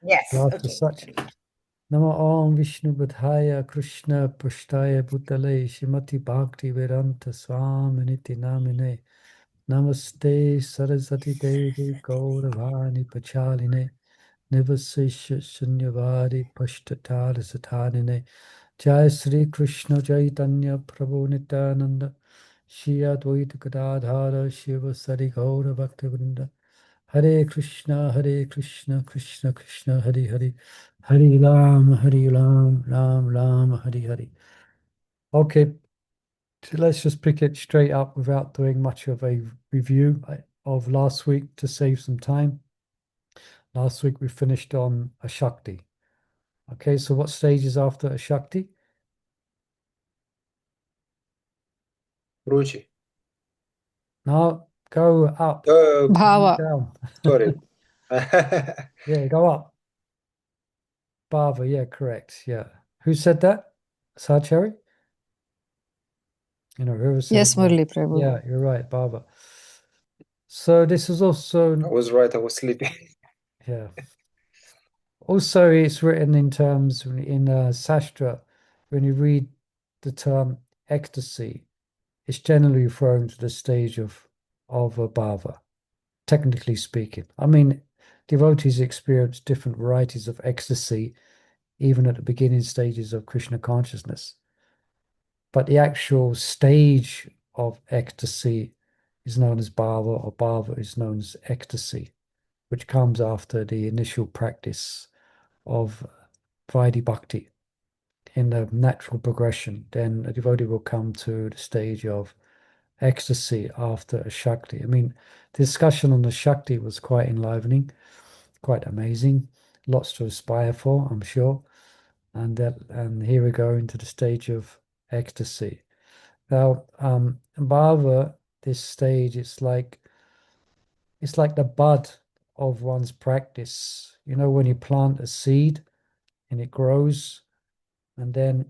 Yes, After okay. such. Nama Om Vishnu Budhaya Krishna Pushtaya Bhutale Shrimati Bhakti Vedanta Swaminiti Namine Namaste Saraswati Devi Gauravani Pachaline Nivasesha Shunyavadi Pashtatara Satanine Jai Sri Krishna Chaitanya Prabhu Nityananda Shri Advaita Gadadhara Shiva Sari Gaura Bhaktivinoda Hare Krishna, Krishna Krishna, Hare Hare, Hare Ram, Ram Ram, Hare Hare. Okay, so let's just pick it straight up without doing much of a review of last week to save some time. Last week we finished on Ashakti. Okay, so what stage is after Ashakti? Ruchi. Now go up, Bhava. down. Sorry. Yeah, go up. Bhava, yeah, correct. Yeah. Who said that? Sachari? Whoever said it. Yes, Murli Prabhu. Yeah, you're right, Baba. So this is also, I was right, I was sleeping. yeah. Also, it's written in terms in Sastra. When you read the term ecstasy, it's generally referring to the stage of a bhava, technically speaking. I mean, devotees experience different varieties of ecstasy, even at the beginning stages of Krishna consciousness. But the actual stage of ecstasy is known as bhava, or bhava is known as ecstasy, which comes after the initial practice of Vaidhi Bhakti in the natural progression. Then a devotee will come to the stage of ecstasy after a Shakti. I mean, the discussion on the Shakti was quite enlivening, quite amazing, lots to aspire for, I'm sure. And here we go into the stage of ecstasy. Now, Bhava, this stage, it's like the bud of one's practice. You know, when you plant a seed and it grows, and then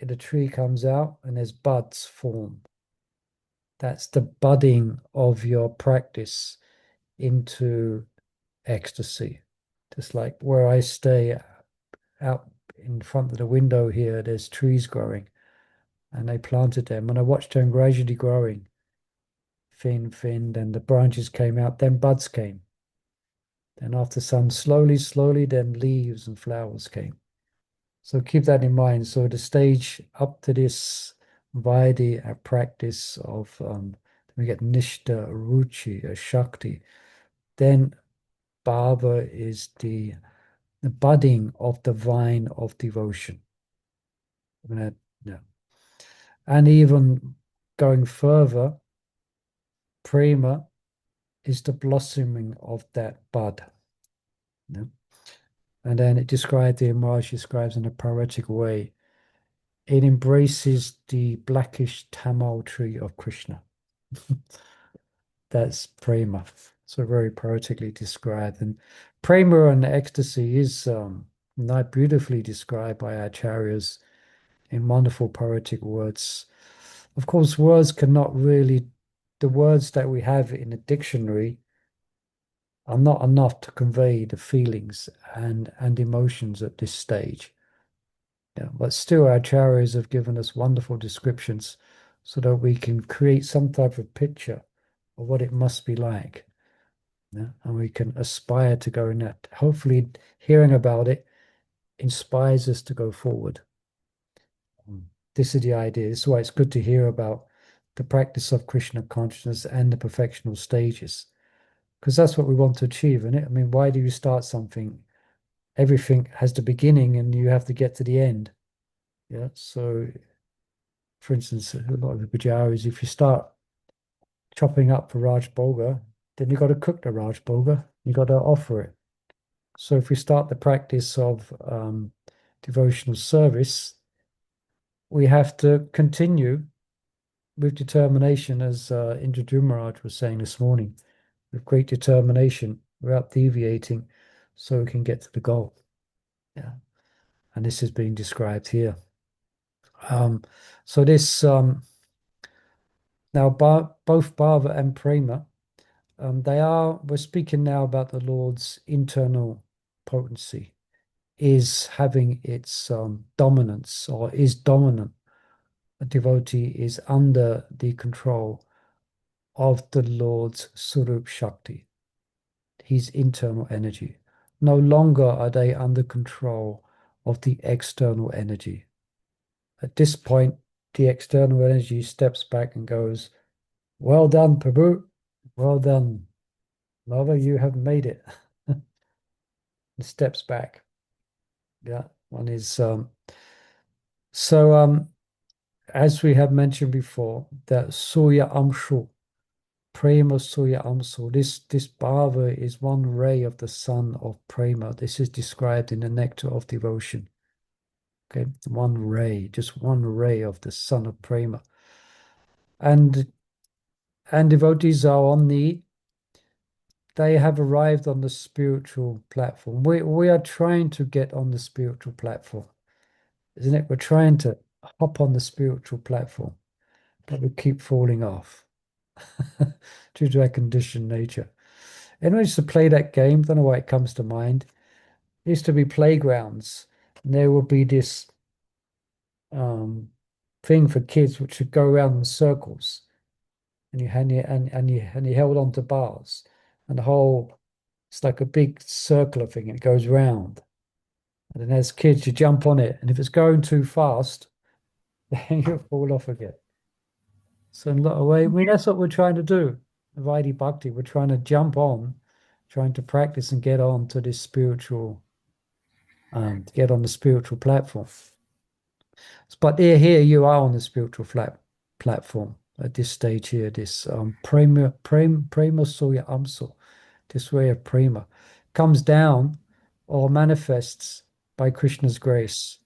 the tree comes out and there's buds form. That's the budding of your practice into ecstasy. Just like where I stay out in front of the window here, there's trees growing, and they planted them, and I watched them gradually growing, thin, then the branches came out, then buds came. Then after some, slowly, then leaves and flowers came. So keep that in mind. So the stage up to this Vaidhi practice of we get Nishta, Ruchi, Shakti. Then Bhava is the budding of the vine of devotion. Yeah. And even going further, prema is the blossoming of that bud. Yeah. And then it describes, the Maharaj describes in a poetic way, it embraces the blackish tamal tree of Krishna. That's prema. So very poetically described. And prema and ecstasy is not beautifully described by acharyas in wonderful poetic words. Of course, words cannot really, the words that we have in a dictionary are not enough to convey the feelings and emotions at this stage. Yeah, but still, acharyas have given us wonderful descriptions so that we can create some type of picture of what it must be like. Yeah, and we can aspire to go in that. Hopefully, hearing about it inspires us to go forward. This is the idea. This is why it's good to hear about the practice of Krishna consciousness and the perfectional stages, because that's what we want to achieve, isn't it? I mean, why do you start something? Everything has the beginning and you have to get to the end. Yeah. So, for instance, a lot of the pujaris, if you start chopping up for Raj Boga, then you've got to cook the Raj Boga, you've got to offer it. So, if we start the practice of devotional service, we have to continue with determination, as Indra Maharaj was saying this morning, with great determination without deviating, so we can get to the goal. Yeah. And this is being described here. Um, so this now both Bhava and Prema, we're speaking now about the Lord's internal potency is having its dominance or is dominant. A devotee is under the control of the Lord's Surup Shakti, his internal energy. No longer are they under control of the external energy. At this point, the external energy steps back and goes, "Well done, Prabhu. Well done. Mother, you have made it." It steps back. Yeah, one is so as we have mentioned before, that Surya Amshu, Prema Surya Amshu, this bhava is one ray of the sun of Prema. This is described in the nectar of devotion. Okay, one ray, just one ray of the sun of Prema. And devotees are on they have arrived on the spiritual platform. We are trying to get on the spiritual platform, isn't it? We're trying to hop on the spiritual platform, but we keep falling off due to our conditioned nature. And I used to play that game, don't know why it comes to mind. There used to be playgrounds, and there would be this um, thing for kids which would go around in circles, and you held on to bars, and the whole it's like a big circular thing, and it goes round. And then as kids, you jump on it, and if it's going too fast, then you fall off again. So in a lot of ways, I mean, that's what we're trying to do. Vaidhi Bhakti, we're trying to jump on, trying to practice and get on to this spiritual, to get on the spiritual platform. But here you are on the spiritual platform at this stage here, this prema soya amso, this way of prema, comes down or manifests by Krishna's grace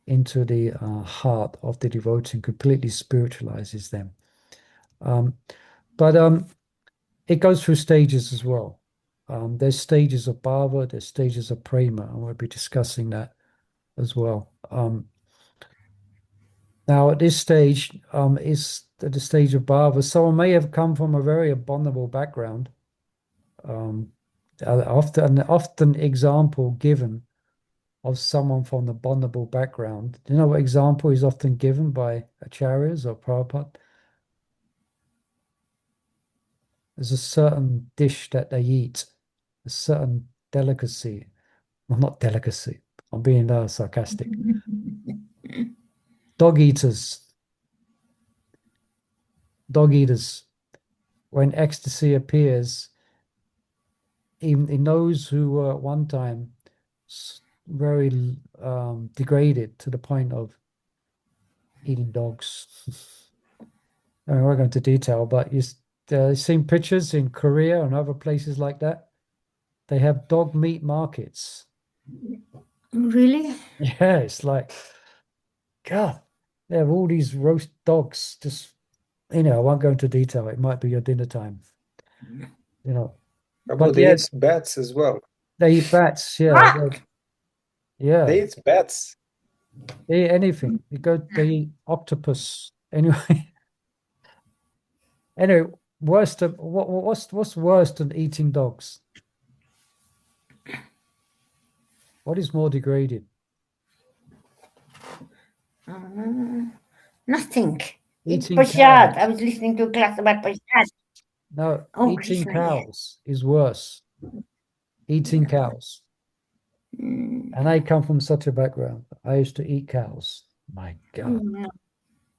into the heart of the devotee and completely spiritualizes them. But it goes through stages as well. There's stages of bhava, there's stages of prema, and we'll be discussing that as well. Now, at this stage, is at the stage of bhava. Someone may have come from a very abominable background. Often example given of someone from the abominable background. Do you know what example is often given by acharyas or Prabhupada? There's a certain dish that they eat, a certain delicacy. Well, not delicacy. I'm being sarcastic. Dog eaters. Dog eaters. When ecstasy appears, even in those who were at one time very degraded to the point of eating dogs. I mean, we're going into detail, but you've seen pictures in Korea and other places like that. They have dog meat markets. Really? Yeah, it's like, God, they have all these roast dogs. Just, I won't go into detail. It might be your dinner time, you know. But But they yeah, eat bats as well. they eat bats. Yeah, What? yeah. They eat bats. They eat anything. They eat octopus. Anyway, anyway, what's worse than eating dogs? What is more degraded? Nothing. It's Eating prasad. cows. I was listening to a class about prasad. No, Oh, eating Krishna, yes. cows is worse. Eating cows. Mm. And I come from such a background. I used to eat cows. My God. No.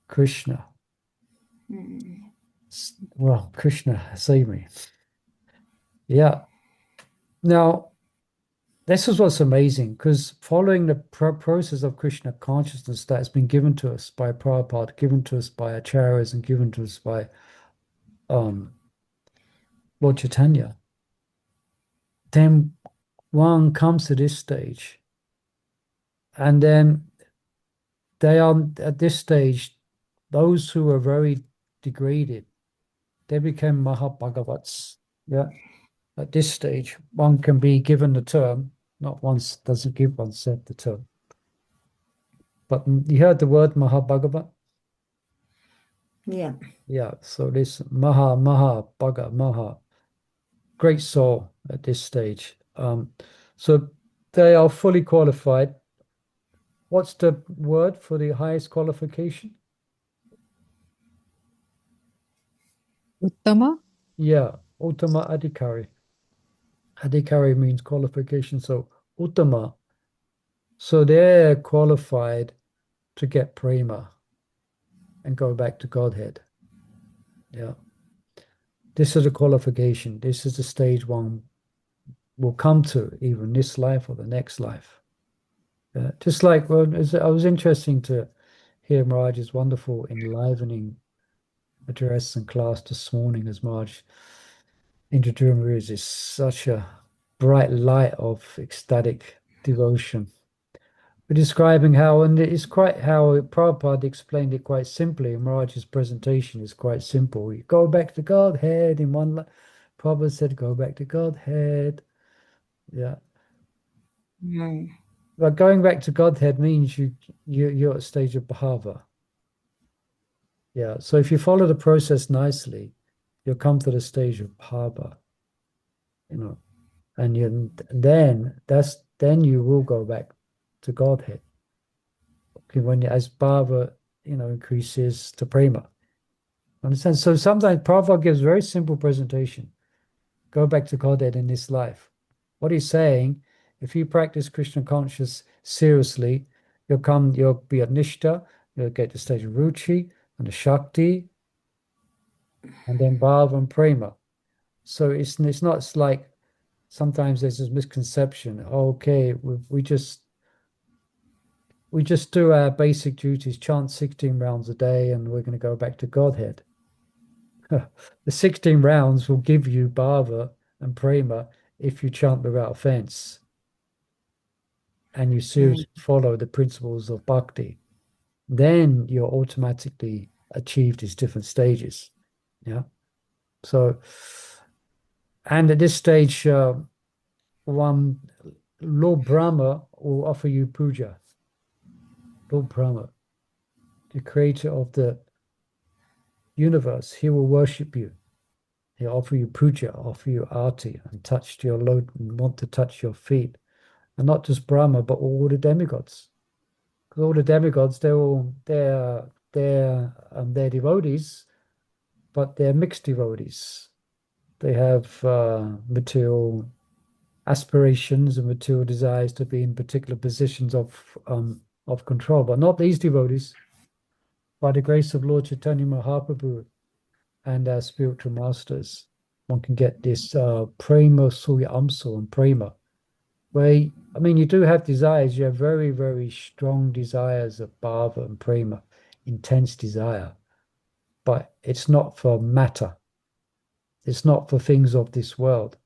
Krishna. Mm. Well, Krishna, save me. Yeah. Now, this is what's amazing because following the process of Krishna consciousness that has been given to us by Prabhupada, given to us by acharyas, and given to us by um, Lord Chaitanya, then one comes to this stage, and then they are at this stage, those who are very degraded, they become Mahabhagavats. Yeah. At this stage, one can be given the term, not once doesn't give oneself the term. But you heard the word Mahabhagavat? Yeah. Yeah, so this Maha, great soul at this stage. So they are fully qualified. What's the word for the highest qualification? Uttama? Yeah, Uttama Adhikari. Adhikari means qualification, so Uttama. So they're qualified to get prema and go back to Godhead. Yeah. This is a qualification. This is the stage one will come to, either in this life or the next life. Just like, well, I was interesting to hear Maharaj's wonderful enlivening address and class this morning, as Maharaj introduced is such a bright light of ecstatic devotion. We're describing how, and it's quite how Prabhupada explained it quite simply. Maharaj's presentation is quite simple. You go back to Godhead in one. Prabhupada said, "Go back to Godhead." Yeah, Mm. but going back to Godhead means you're at a stage of bhava. Yeah, so if you follow the process nicely, you'll come to the stage of bhava. You know, and then you will go back to Godhead. Okay, when as bhava increases to prema. Understand? So sometimes Prabhupada gives very simple presentation. Go back to Godhead in this life. What he's saying, if you practice Krishna conscious seriously, you'll be at Nishta, you'll get to stage of Ruchi and the Shakti, and then Bhava and Prema. So it's not like sometimes there's this misconception. Okay, we just do our basic duties, chant 16 rounds a day, and we're going to go back to Godhead. The 16 rounds will give you bhava and prema if you chant without offense and you seriously follow the principles of bhakti. Then you'll automatically achieve these different stages. Yeah. So, and at this stage, one Lord Brahma will offer you puja. Lord Brahma, the creator of the universe, he will worship you. He'll offer you puja, offer you arti, and touch your load and want to touch your feet. And not just Brahma, but all the demigods. Because all the demigods, they're devotees, but they're mixed devotees. They have material aspirations and material desires to be in particular positions of control, but not these devotees. By the grace of Lord Chaitanya Mahaprabhu and our spiritual masters, one can get this prema surya amso and prema, where I mean you do have desires, you have very, very strong desires of bhava and prema, intense desire, but it's not for matter, it's not for things of this world.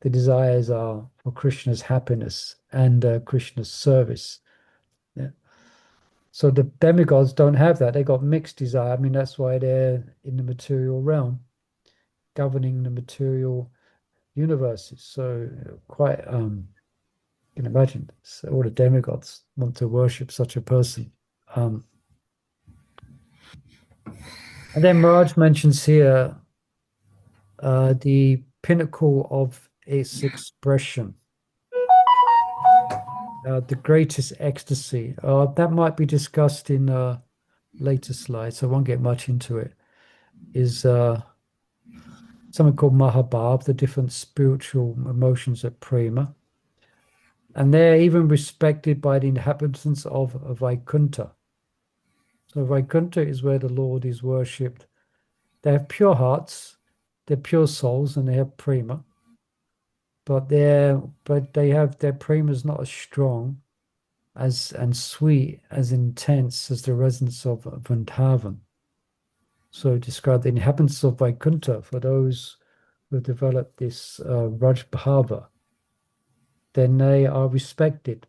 The desires are for Krishna's happiness and Krishna's service. Yeah. So the demigods don't have that. They got mixed desire. I mean, that's why they're in the material realm, governing the material universes. So quite you can imagine. So all the demigods want to worship such a person. And then Maharaj mentions here the pinnacle of its expression, the greatest ecstasy. That might be discussed in later slides. So I won't get much into it. Is something called Mahabhav, the different spiritual emotions at Prema. And they're even respected by the inhabitants of Vaikuntha. So Vaikuntha is where the Lord is worshipped. They have pure hearts, they're pure souls, and they have prema. But they have their prema is not as strong as and sweet as intense as the residents of Vrindavan. So describe the inhabitants of Vaikuntha for those who develop this Raj Bhava. Then they are respected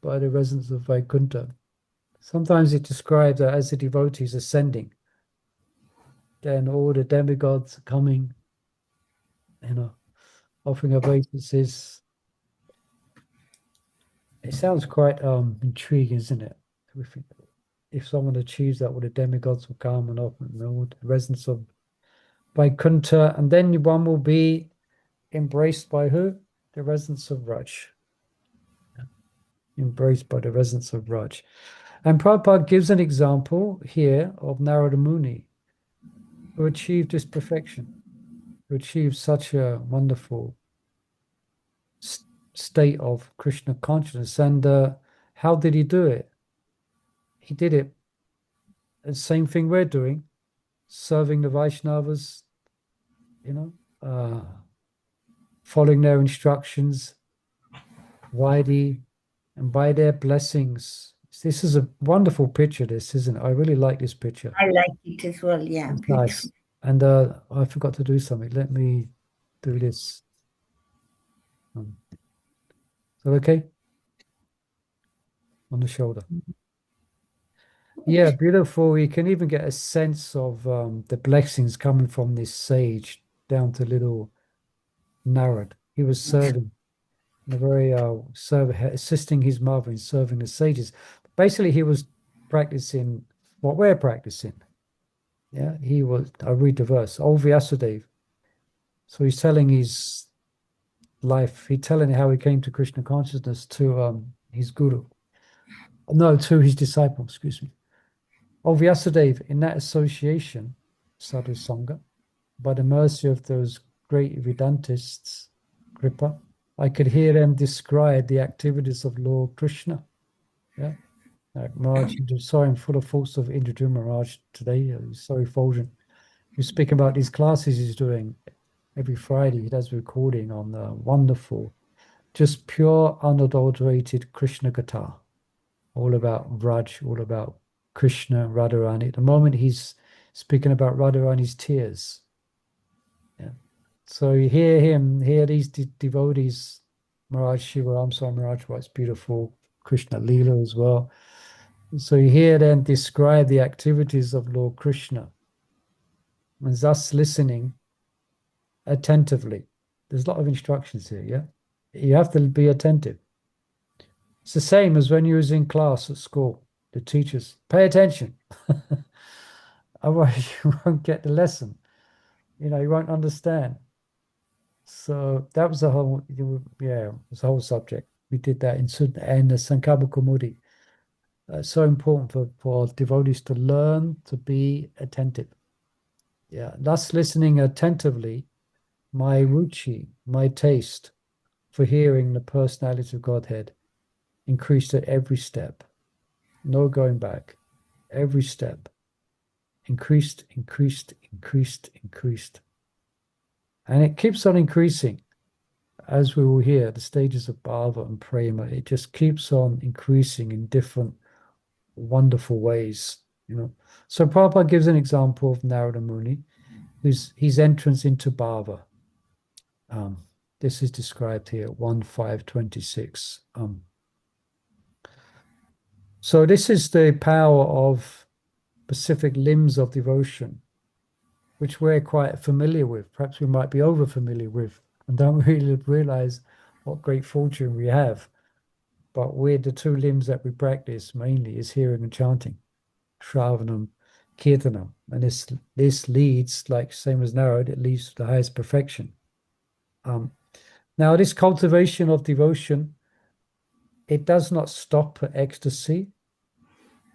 by the residents of Vaikuntha. Sometimes it describes that as the devotees ascending, then all the demigods are coming, offering obeisances. It sounds quite intriguing, isn't it? If someone achieves that, all the demigods will come and offer all the residents of Vaikuntha, and then one will be embraced by who? The residents of Raj. embraced by the resonance of Raj. And Prabhupada gives an example here of Narada Muni, who achieved this perfection, who achieved such a wonderful state of Krishna consciousness. And how did he do it? He did it the same thing we're doing, serving the Vaishnavas, you know, following their instructions, Vaidhi, and by their blessings. This is a wonderful picture, this, isn't it? I really like this picture. I like it as well. Yeah, It's beautiful. nice. And I forgot to do something. Let me do this. Is that okay? On the shoulder. Yeah, beautiful. You can even get a sense of the blessings coming from this sage down to little Narad. He was serving in a very assisting his mother in serving the sages. Basically, he was practicing what we're practicing. Yeah, he was. I read the verse. Old Vyasadeva. So he's telling his life. He's telling how he came to Krishna consciousness to his guru. No, to his disciple. Excuse me. Old Vyasadeva, in that association, sadhu sangha, by the mercy of those great Vedantists, Kripa, I could hear them describe the activities of Lord Krishna. Yeah. Like Maharaj, sorry, I'm full of thoughts of Indrajit Maharaj today. He's so effulgent. He's speaking about these classes he's doing every Friday. He does recording on the wonderful, just pure, unadulterated Krishna Katha, all about Raj, all about Krishna, Radharani. At the moment, he's speaking about Radharani's tears. Yeah. So you hear him, hear these devotees, Maharaj Shiva Ramsar Maharaj writes beautiful Krishna Leela as well. So you hear them describe the activities of Lord Krishna, and thus listening attentively. There's a lot of instructions here, yeah? You have to be attentive. It's the same as when you was in class at school. The teachers, pay attention. Otherwise, you won't get the lesson. You know, you won't understand. So that was the whole, yeah, it was the whole subject. We did that in Suddha and the Sankaba Kumudi. It's so important for devotees to learn to be attentive. Yeah, thus listening attentively, my ruchi, my taste for hearing the personality of Godhead increased at every step. No going back. Every step increased, increased, increased, increased. And it keeps on increasing. As we will hear, the stages of bhava and prema, it just keeps on increasing in different wonderful ways, you know. So Prabhupada gives an example of Narada Muni, whose his entrance into bhava. Um, this is described here, 1.5.26. So this is the power of specific limbs of devotion, which we're quite familiar with. Perhaps we might be over familiar with and don't really realize what great fortune we have. But we're the two limbs that we practice mainly is hearing and chanting, Shravanam, Kirtanam. And this leads, like same as Narad, it leads to the highest perfection. Now, this cultivation of devotion, it does not stop at ecstasy,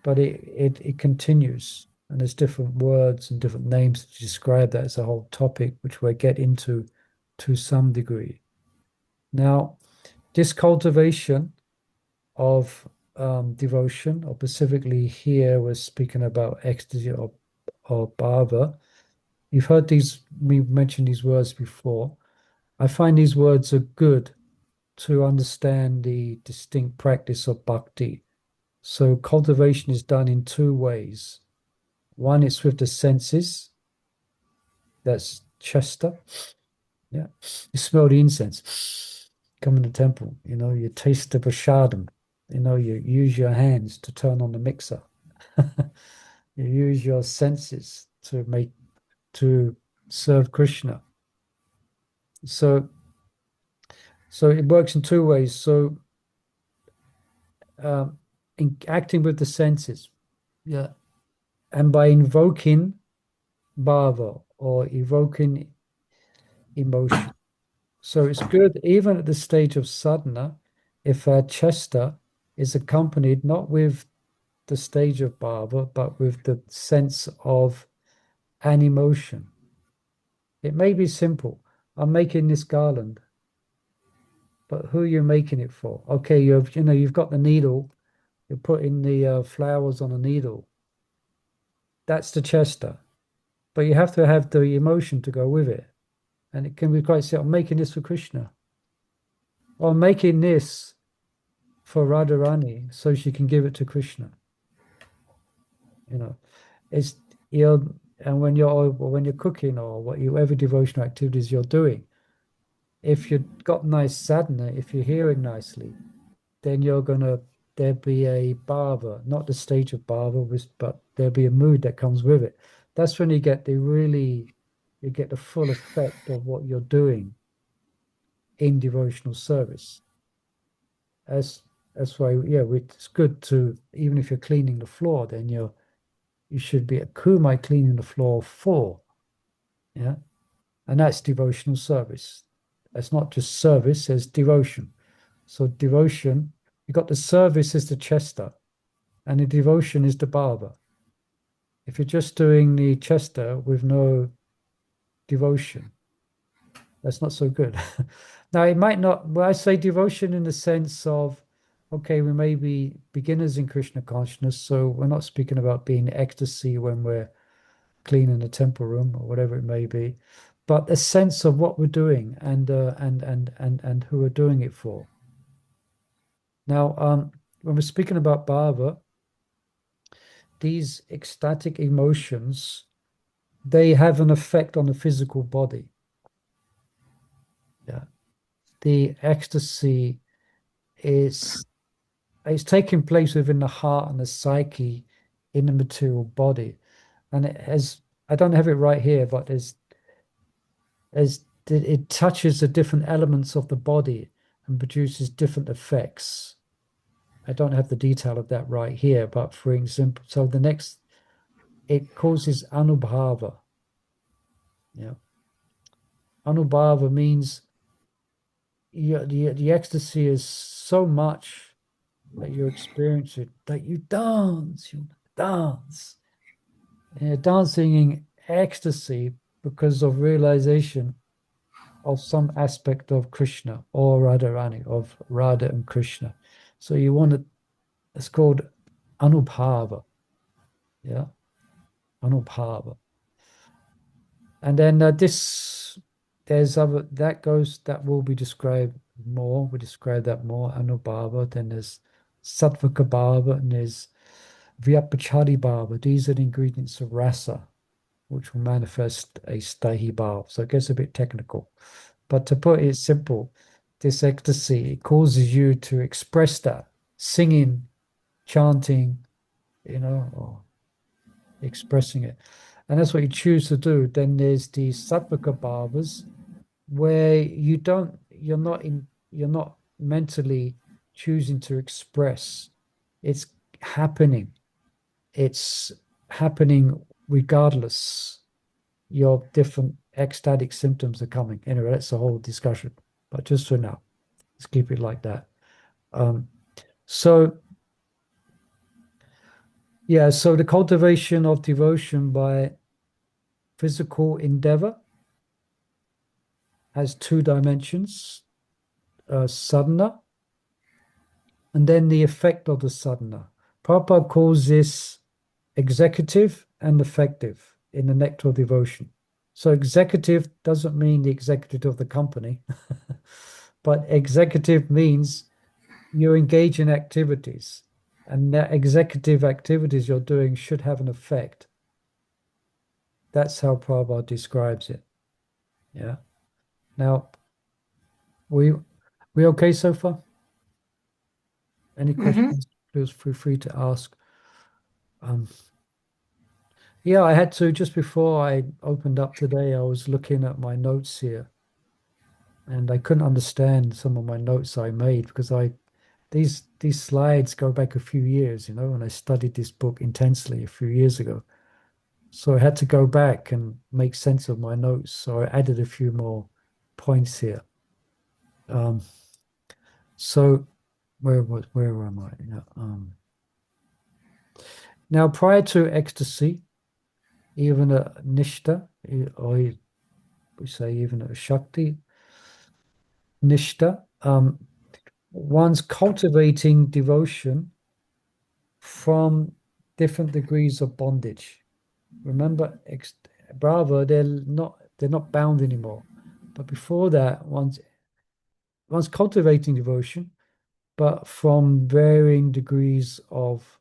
but it continues. And there's different words and different names to describe that as a whole topic, which we'll get into to some degree. Now, this cultivation of devotion, or specifically here we're speaking about ecstasy or bhava. You've heard me mention these words before. I find these words are good to understand the distinct practice of bhakti. So cultivation is done in two ways. One is with the senses, that's chesta. Yeah. You smell the incense. Come in the temple, you know, you taste the prashadam. You know, you use your hands to turn on the mixer. You use your senses to serve Krishna. So so it works in two ways. So um, in acting with the senses, yeah, and by invoking bhava or evoking emotion. So it's good even at the stage of sadhana if our chesta is accompanied not with the stage of bhava, but with the sense of an emotion. It may be simple. I'm making this garland, but who are you making it for? Okay, you've got the needle. You're putting the flowers on a needle. That's the Chester. But you have to have the emotion to go with it. And it can be quite simple. I'm making this for Krishna. Or I'm making this for Radharani so she can give it to Krishna. You know, it's you're and when you're cooking or whatever devotional activities you're doing, if you've got nice sadhana, if you're hearing nicely, then there'll be a bhava, not the stage of bhava, but there'll be a mood that comes with it. That's when you get the full effect of what you're doing in devotional service. As that's why, yeah, it's good to, even if you're cleaning the floor, then you should be, who am I cleaning the floor for? Yeah. And that's devotional service. That's not just service, it's devotion. So devotion, you got the service is the chester, and the devotion is the bhava. If you're just doing the chester with no devotion, that's not so good. Now, it might not, well, I say devotion in the sense of, okay, we may be beginners in Krishna consciousness, so we're not speaking about being ecstasy when we're cleaning the temple room or whatever it may be, but a sense of what we're doing and who we're doing it for. Now, when we're speaking about bhava, these ecstatic emotions, they have an effect on the physical body. Yeah. The ecstasy is it's taking place within the heart and the psyche in the material body. And it has, I don't have it right here, but it touches the different elements of the body and produces different effects. I don't have the detail of that right here, but for example, so it causes anubhava. Yeah. Anubhava means the ecstasy is so much that you experience it that you dance. And you're dancing in ecstasy because of realization of some aspect of Krishna or Radharani, of Radha and Krishna. So you want to, it's called Anubhava. Yeah, Anubhava. And then there's other, that will be described more. We describe that more, Anubhava. Then there's Sattvika Bhava and there's Vyapachari Bhava. These are the ingredients of rasa, which will manifest a Stahi Bhava. So it gets a bit technical. But to put it simple, this ecstasy, it causes you to express that, singing, chanting, or expressing it. And that's what you choose to do. Then there's the Sattvika Bhavas, where you're not mentally choosing to express. It's happening. It's happening regardless. Your different ecstatic symptoms are coming. Anyway, that's a whole discussion. But just for now, let's keep it like that. Um, so yeah, so the cultivation of devotion by physical endeavor has two dimensions, sadhana, and then the effect of the sadhana. Prabhupada calls this executive and effective in the Nectar of Devotion. So executive doesn't mean the executive of the company, but executive means you engage in activities, and that executive activities you're doing should have an effect. That's how Prabhupada describes it. Yeah. Now, we we okay so far? Any Mm-hmm. questions? Please feel free to ask. Um, yeah, I had to just before I opened up today, I was looking at my notes here, and I couldn't understand some of my notes I made because I these slides go back a few years, and I studied this book intensely a few years ago. So I had to go back and make sense of my notes. So I added a few more points here. Um, so where am I? Yeah, now, prior to ecstasy, even a nishta, or we say even a shakti nishta, one's cultivating devotion from different degrees of bondage. Remember, Brahva, they're not bound anymore. But before that, one's cultivating devotion, but from varying degrees of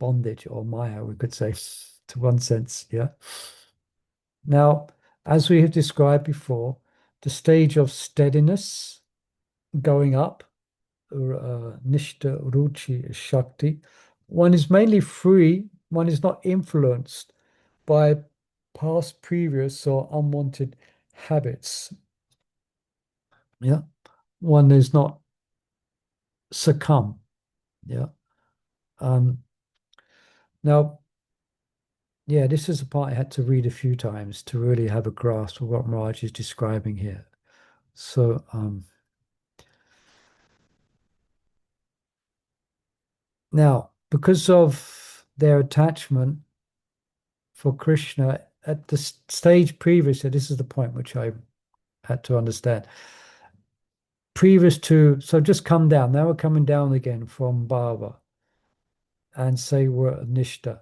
bondage or maya, we could say, to one sense. Yeah. Now, as we have described before, the stage of steadiness going up, nishta, ruchi, shakti, one is mainly free, one is not influenced by past, previous, or unwanted habits. Yeah. One is not succumb. Yeah. Um, now, yeah, this is the part I had to read a few times to really have a grasp of what Maharaj is describing here. So, now, because of their attachment for Krishna at the stage previously, this is the point which I had to understand. Previous to, so just come down. Now we're coming down again from Bhava and say we're Nishta,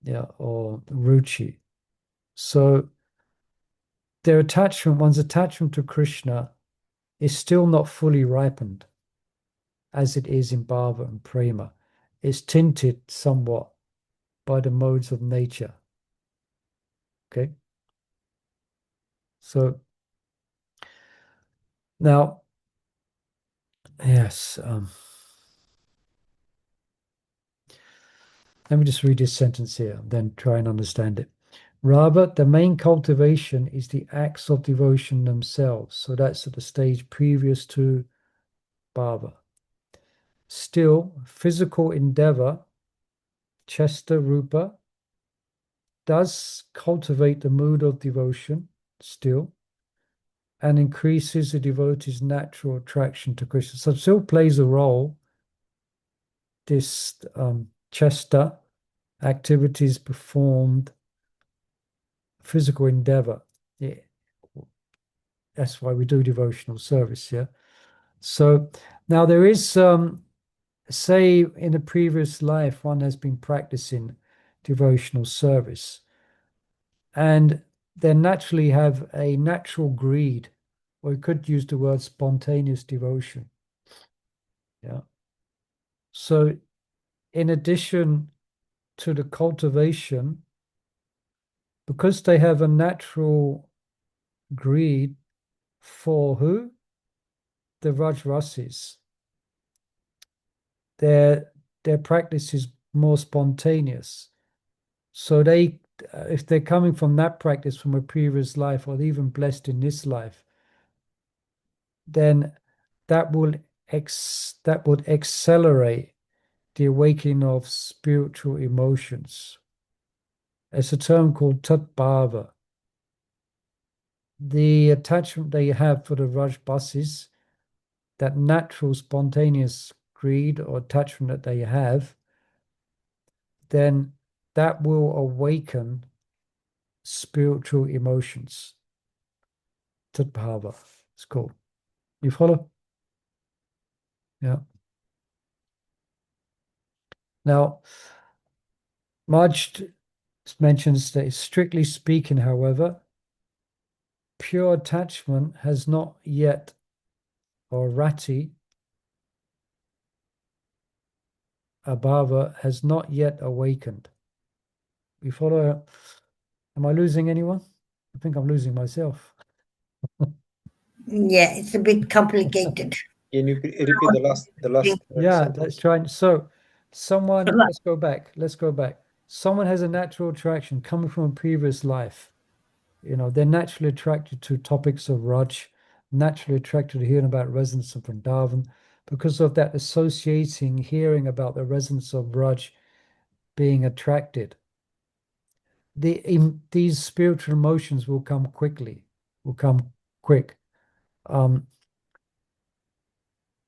yeah, or Ruchi. So one's attachment to Krishna is still not fully ripened as it is in Bhava and Prema. It's tinted somewhat by the modes of nature. Okay. So now, yes, let me just read this sentence here, then try and understand it. Rather, the main cultivation is the acts of devotion themselves. So that's at the stage previous to bhava. Still, physical endeavor, chesta rupa, does cultivate the mood of devotion still and increases the devotee's natural attraction to Krishna. So it still plays a role, this chesta, activities performed, physical endeavor. Yeah. That's why we do devotional service, yeah. So now there is, say, in a previous life, one has been practicing devotional service, and they naturally have a natural greed, or you could use the word spontaneous devotion. Yeah. So, in addition to the cultivation, because they have a natural greed for who? The Rajrasis. Their their practice is more spontaneous. So if they're coming from that practice from a previous life or even blessed in this life, then that will that would accelerate the awakening of spiritual emotions. It's a term called tat-bhava. The attachment they have for the Rajbasis, that natural spontaneous greed or attachment that they have, then that will awaken spiritual emotions. Tat-bhava, it's called. You follow? Yeah. Now, Marge mentions that strictly speaking, however, pure attachment has not yet, or rati, abhava, has not yet awakened. You follow? Am I losing anyone? I think I'm losing myself. Yeah, it's a bit complicated. Can you repeat the last Yeah, let's sentence? try. So, let's go back. Let's go back. Someone has a natural attraction coming from a previous life. They're naturally attracted to topics of Raj, naturally attracted to hearing about residents of Vrindavan, because of that associating, hearing about the residents of Raj being attracted. These spiritual emotions will come quickly, will come quick. Um,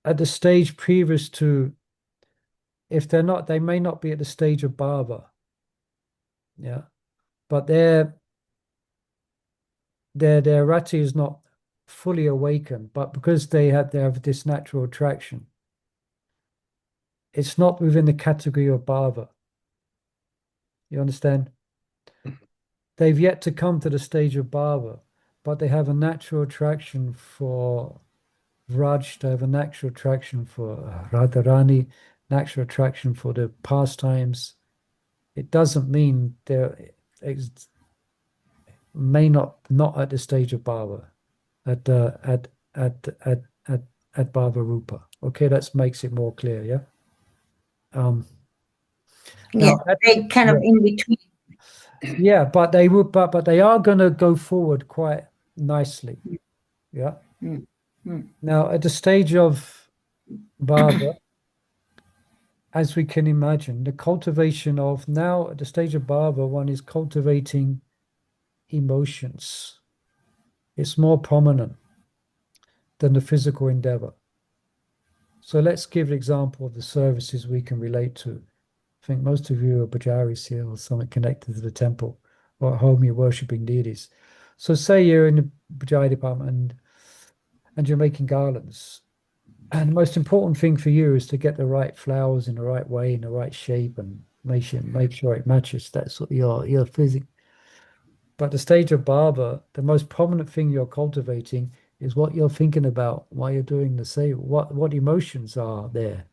at the stage previous to, if they're not, they may not be at the stage of bhava. Yeah. But their rati is not fully awakened, but because they have this natural attraction, it's not within the category of bhava. You understand? They've yet to come to the stage of bhava, but they have a natural attraction for Raj, they have a natural attraction for Radharani, natural attraction for the pastimes. It doesn't mean they're may not at the stage of bhava, at at at at at bhava rupa. Okay, that makes it more clear. Yeah. Yeah, Now, they kind of in between. yeah, but they would, but they are going to go forward quite nicely. Yeah. Mm, mm. Now, at the stage of bhava, as we can imagine, the cultivation of now at the stage of bhava, one is cultivating emotions. It's more prominent than the physical endeavor. So let's give an example of the services we can relate to. I think most of you are pujaris here or something connected to the temple, or at home you're worshipping deities. So say you're in the pujari department and you're making garlands. And the most important thing for you is to get the right flowers in the right way, in the right shape, and make sure it matches. That's what you're physics. But the stage of bhava, the most prominent thing you're cultivating is what you're thinking about while you're doing the seva. What emotions are there?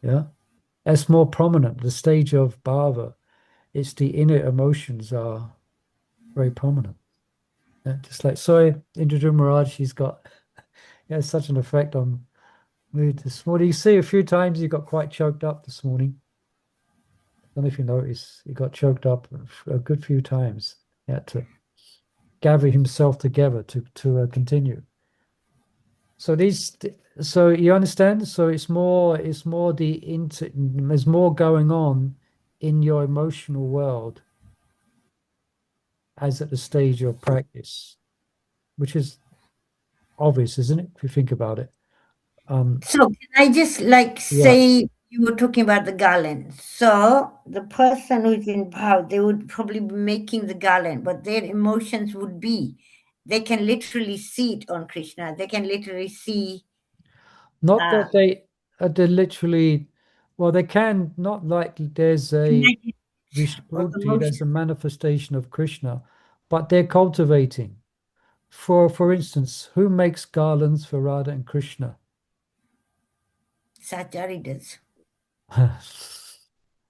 Yeah, that's more prominent. The stage of bhava, it's the inner emotions are very prominent. Yeah, just like sorry, Indrajit Maharaj, he's got he has such an effect on mood this morning. You see a few times he got quite choked up this morning. I don't know if you noticed, he got choked up a good few times. He had to gather himself together to continue. So so you understand. So it's more there's more going on in your emotional world as at the stage of practice, which is obvious, isn't it? If you think about it. So can I just like Yeah, say you were talking about the garland. So the person who's in power, they would probably be making the garland, but their emotions would be they can literally see it on Krishna. They can literally see not uh that they literally, well, they can not like there's a connect or Vishkruti, emotion. there's a manifestation of Krishna, but they're cultivating. For instance, who makes garlands for Radha and Krishna? Sachari does.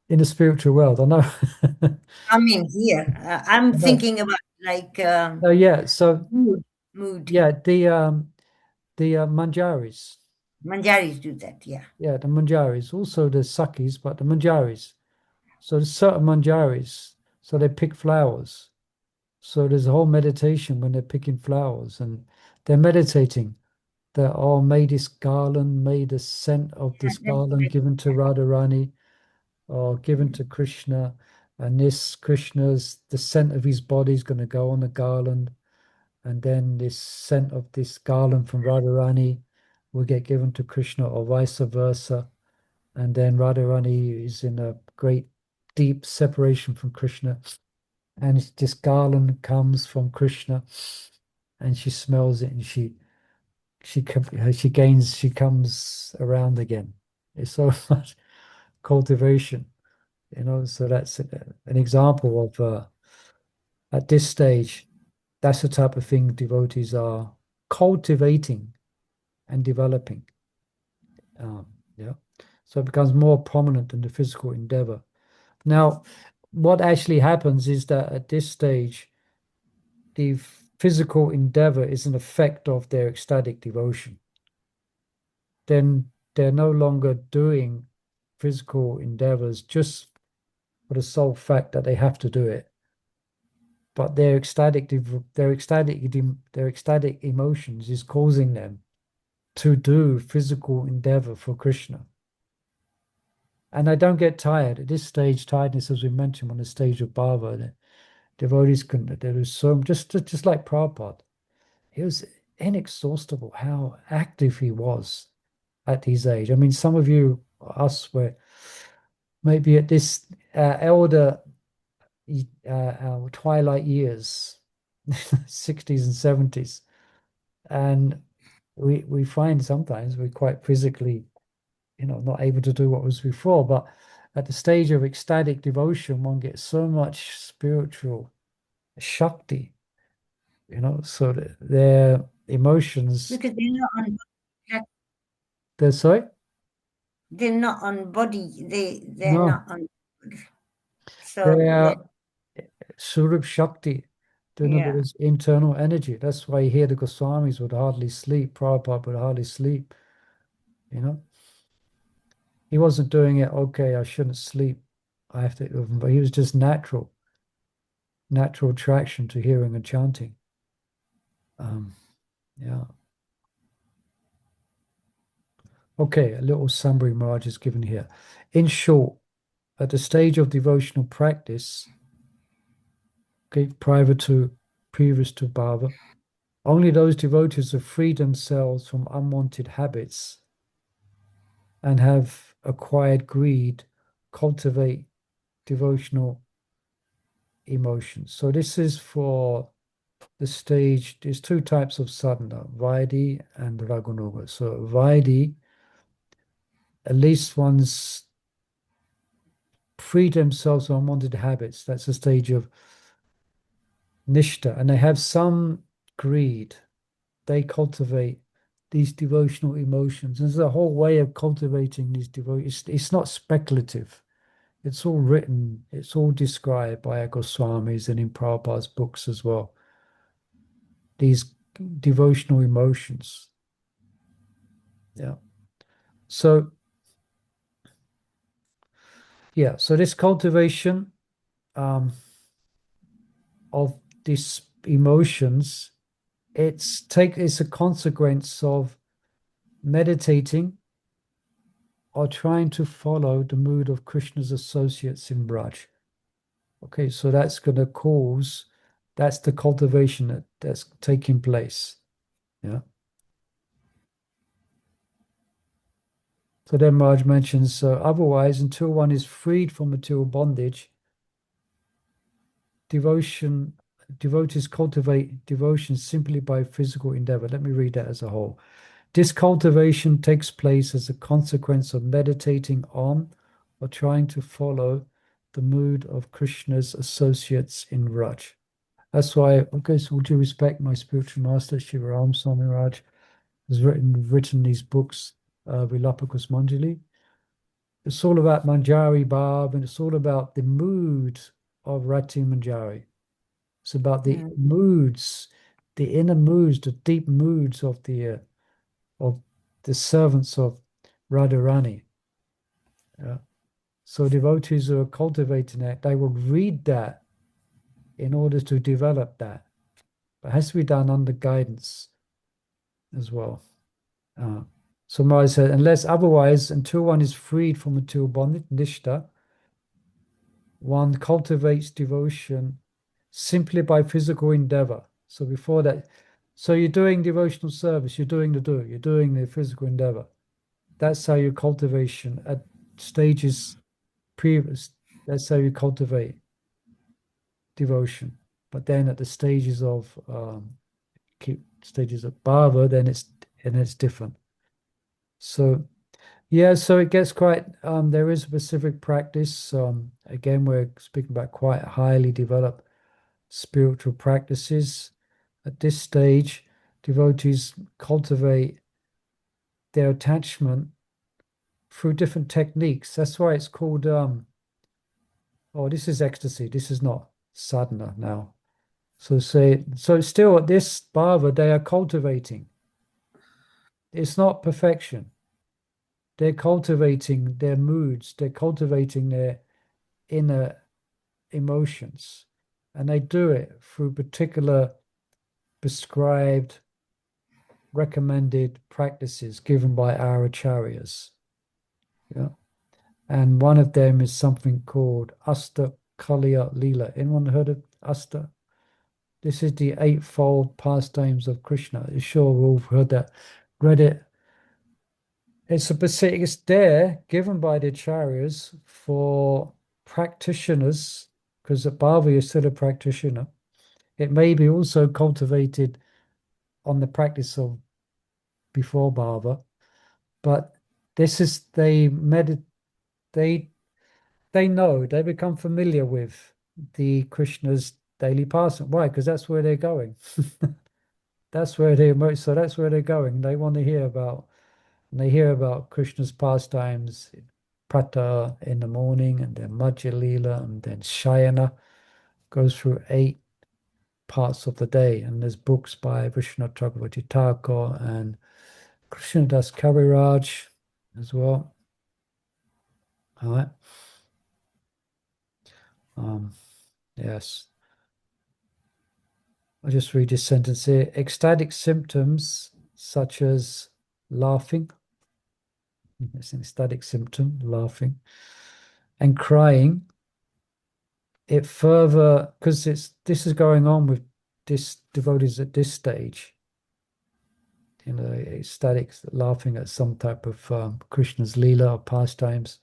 In the spiritual world, I know. I mean, here I'm No, thinking about like no, yeah. So mood. yeah, the Manjaris, Manjaris do that, yeah. yeah, the Manjaris, also the Sakis, but the Manjaris. So there's certain Manjaris, so they pick flowers. So there's a whole meditation when they're picking flowers and they're meditating. That oh, may this garland, may the scent of this garland given to Radharani or given to Krishna, and this Krishna's the scent of his body is going to go on the garland, and then this scent of this garland from Radharani will get given to Krishna, or vice versa. And then Radharani is in a great deep separation from Krishna, and this garland comes from Krishna, and she smells it, and she comes around again. It's so much cultivation. So that's an example of at this stage, that's the type of thing devotees are cultivating and developing. Yeah, so it becomes more prominent than the physical endeavor. Now, what actually happens is that at this stage, the physical endeavor is an effect of their ecstatic devotion. Then they're no longer doing physical endeavors just for the sole fact that they have to do it, but their ecstatic emotions is causing them to do physical endeavor for Krishna. And they don't get tired. At this stage, tiredness, as we mentioned, on the stage of bhava, the devotees can, there is so, just like Prabhupada, he was inexhaustible how active he was at his age. I mean, some of you, us, were maybe at this elder, our twilight years, 60s and 70s. And we find sometimes we're quite physically, not able to do what was before. But at the stage of ecstatic devotion, one gets so much spiritual Shakti, so that their emotions, Because they're not on they're sorry? they're not on body. They're No, not on. So they're Surup Shakti. In other yeah. words, internal energy. That's why you hear the Goswamis would hardly sleep, Prabhupada would hardly sleep, you know. He wasn't doing it, okay, I shouldn't sleep. I have to, but he was just natural attraction to hearing and chanting. Yeah. Okay, a little summary Maharaj is given here. In short, at the stage of devotional practice, okay, previous to bhava, only those devotees who free themselves from unwanted habits and have acquired greed cultivate devotional emotions. So this is for the stage. There's two types of sadhana, Vaidhi and Raganuga. So Vaidhi, at least one's free themselves from unwanted habits. That's the stage of Nishta, and they have some greed. They cultivate these devotional emotions. There's a whole way of cultivating these devotions. It's not speculative. It's all written, it's all described by our Goswamis and in Prabhupada's books as well. These devotional emotions. Yeah. So, yeah, so this cultivation of these emotions, it's a consequence of meditating or trying to follow the mood of Krishna's associates in Braj. Okay, so that's going to cause, that's the cultivation that's taking place. Yeah. So then Maharaj mentions, otherwise, until one is freed from material bondage, devotees cultivate devotion simply by physical endeavor. Let me read that as a whole. This cultivation takes place as a consequence of meditating on or trying to follow the mood of Krishna's associates in Raj. That's why, okay, so would you respect my spiritual master, Shivaram Swami Raj, has written these books, Vilapakus Manjali. It's all about Manjari Bhav, and it's all about the mood of Rati Manjari. It's about the moods, the inner moods, the deep moods of the servants of Radharani. Yeah. So devotees who are cultivating it, they will read that in order to develop that. But it has to be done under guidance as well. So Maharaj said, unless otherwise, until one is freed from material bondage, nishta, one cultivates devotion simply by physical endeavor. So before that, so you're doing devotional service, you're doing the physical endeavor. That's how your cultivation at stages previous, that's how you cultivate devotion. But then at the stages of stages of bhava, then it's different. So yeah, so it gets quite there is a specific practice. Again, we're speaking about quite highly developed spiritual practices. At this stage, devotees cultivate their attachment through different techniques. That's why it's called oh, this is ecstasy. This is not sadhana now. So still at this bhava, they are cultivating. It's not perfection. They're cultivating their moods, they're cultivating their inner emotions. And they do it through particular prescribed, recommended practices given by our acharyas. Yeah. And one of them is something called Asta Kalya Lila. Anyone heard of Asta? This is the eightfold pastimes of Krishna. I'm sure we've all heard that, read it it's there given by the acharyas for practitioners, because Bhava is still a practitioner. It may be also cultivated on the practice of before Bhava, but this is they know, they become familiar with the Krishna's daily pastime. Why? Because that's where they're going. That's where that's where they're going. They want to hear about, and they hear about Krishna's pastimes, Prata in the morning, and then Madhya Lila, and then Shayana goes through 8 parts of the day. And there's books by Vishnu Chakravarti Thakur and Krishnadas Kaviraj as well. All right. Yes. I'll just read this sentence here. Ecstatic symptoms such as laughing, it's an ecstatic symptom, laughing, and crying, it further, because this is going on with this devotees at this stage, ecstatic laughing at some type of Krishna's Leela or pastimes,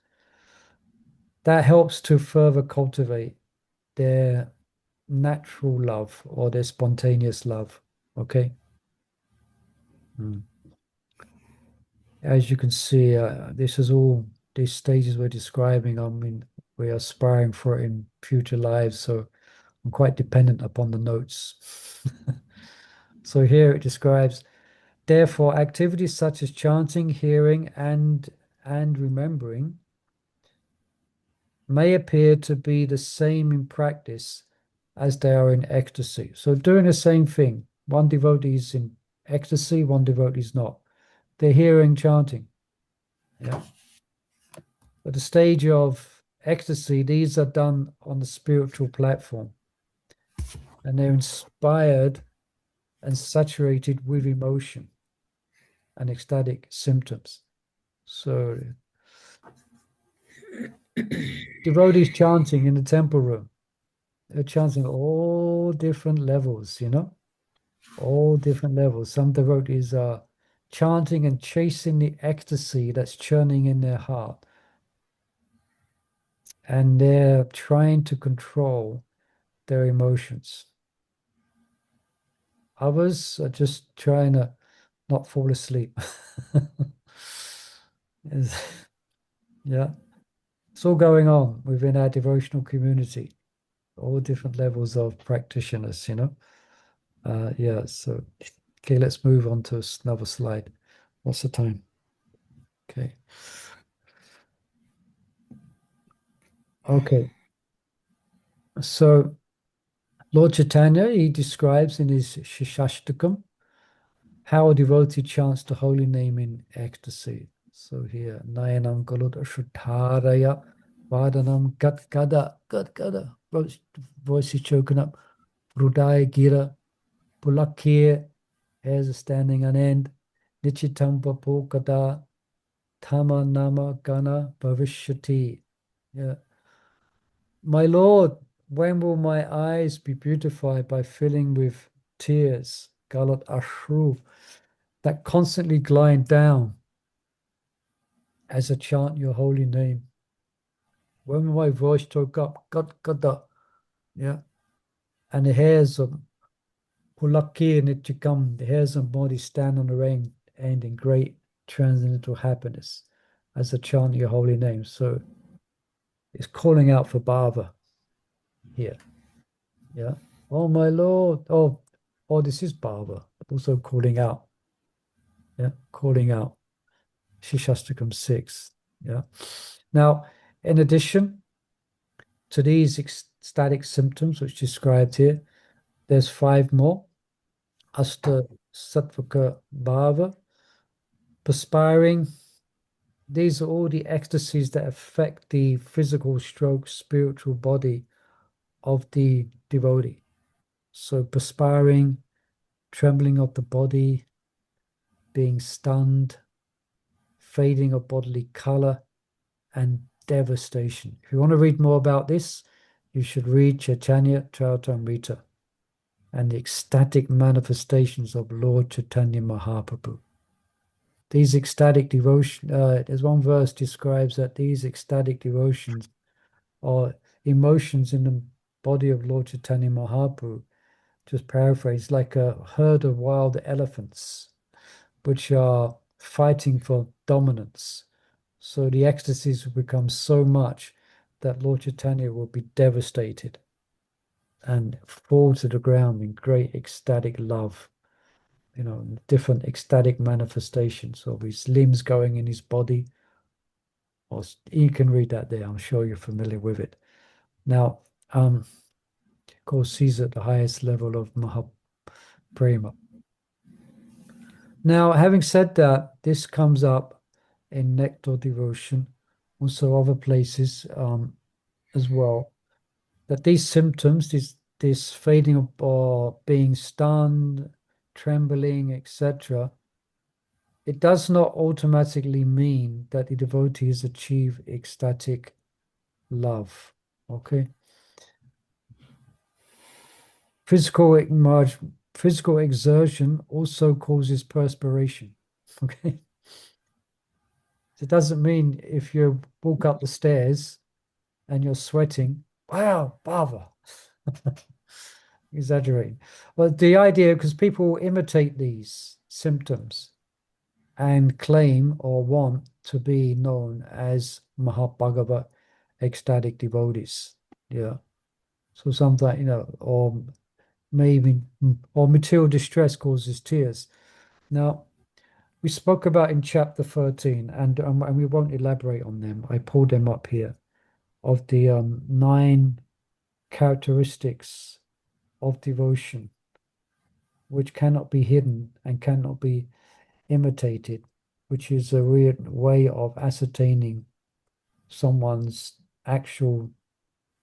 that helps to further cultivate their natural love or their spontaneous love. Okay. As you can see, this is all these stages we're describing. I mean, we're aspiring for it in future lives, so I'm quite dependent upon the notes. So here it describes, therefore, activities such as chanting, hearing, and remembering may appear to be the same in practice as they are in ecstasy. So doing the same thing. One devotee is in ecstasy, one devotee is not. They're hearing chanting. Yeah. At the stage of ecstasy, these are done on the spiritual platform, and they're inspired and saturated with emotion and ecstatic symptoms. So devotees chanting in the temple room, they're chanting all different levels, all different levels. Some devotees are chanting and chasing the ecstasy that's churning in their heart, and they're trying to control their emotions. Others are just trying to not fall asleep. Yeah, it's all going on within our devotional community, all different levels of practitioners. Yeah, so okay, let's move on to another slide. What's the time? Okay. Okay. So Lord Chaitanya, he describes in his Shishashtakam how a devotee chants the holy name in ecstasy. So here, Nayanam Galut Ashutharaya Vadanam Gat Gada. Voice is choken up. Rudaya Gira Pulakir, hairs are standing on end. Nichitam Papokada Tama Nama Gana Bhavishyati. Yeah. My Lord, when will my eyes be beautified by filling with tears, Galat Ashru, that constantly glide down as I chant your holy name? When will my voice choke up, Gada, yeah, and the hairs of Pulaki Nichikam, the hairs and body stand on the end in great transcendental happiness as I chant your holy name. So it's calling out for Bhava here. Yeah. Oh my Lord. Oh, this is Bhava. Also calling out. Yeah, calling out. Shishastakam 6. Yeah. Now, in addition to these ecstatic symptoms which described here, there's 5 more. Asta Sattvaka Bhava, perspiring. These are all the ecstasies that affect the physical stroke spiritual body of the devotee. So perspiring, trembling of the body, being stunned, fading of bodily color, and devastation. If you want to read more about this, you should read Chaitanya Charitamrita and the ecstatic manifestations of Lord Chaitanya Mahaprabhu. these ecstatic devotion, there's one verse describes that these ecstatic devotions are emotions in the body of Lord Chaitanya Mahaprabhu, just paraphrase, like a herd of wild elephants, which are fighting for dominance. So the ecstasies will become so much that Lord Chaitanya will be devastated and fall to the ground in great ecstatic love. Different ecstatic manifestations of his limbs going in his body. Or you can read that there. I'm sure you're familiar with it. Now, of course, he's at the highest level of Mahaprema. Now, having said that, this comes up in nectar devotion, also other places as well, that these symptoms, this fading of or being stunned, trembling, etc., it does not automatically mean that the devotee has achieved ecstatic love. Okay. Physical exertion also causes perspiration. Okay. It doesn't mean if you walk up the stairs and you're sweating, wow, Baba. Exaggerating. Well, the idea, because people imitate these symptoms and claim or want to be known as Mahabhagavat ecstatic devotees. Yeah. So something, or maybe, or material distress causes tears. Now, we spoke about in chapter 13, and we won't elaborate on them. I pulled them up here, of the 9 characteristics of devotion, which cannot be hidden and cannot be imitated, which is a weird way of ascertaining someone's actual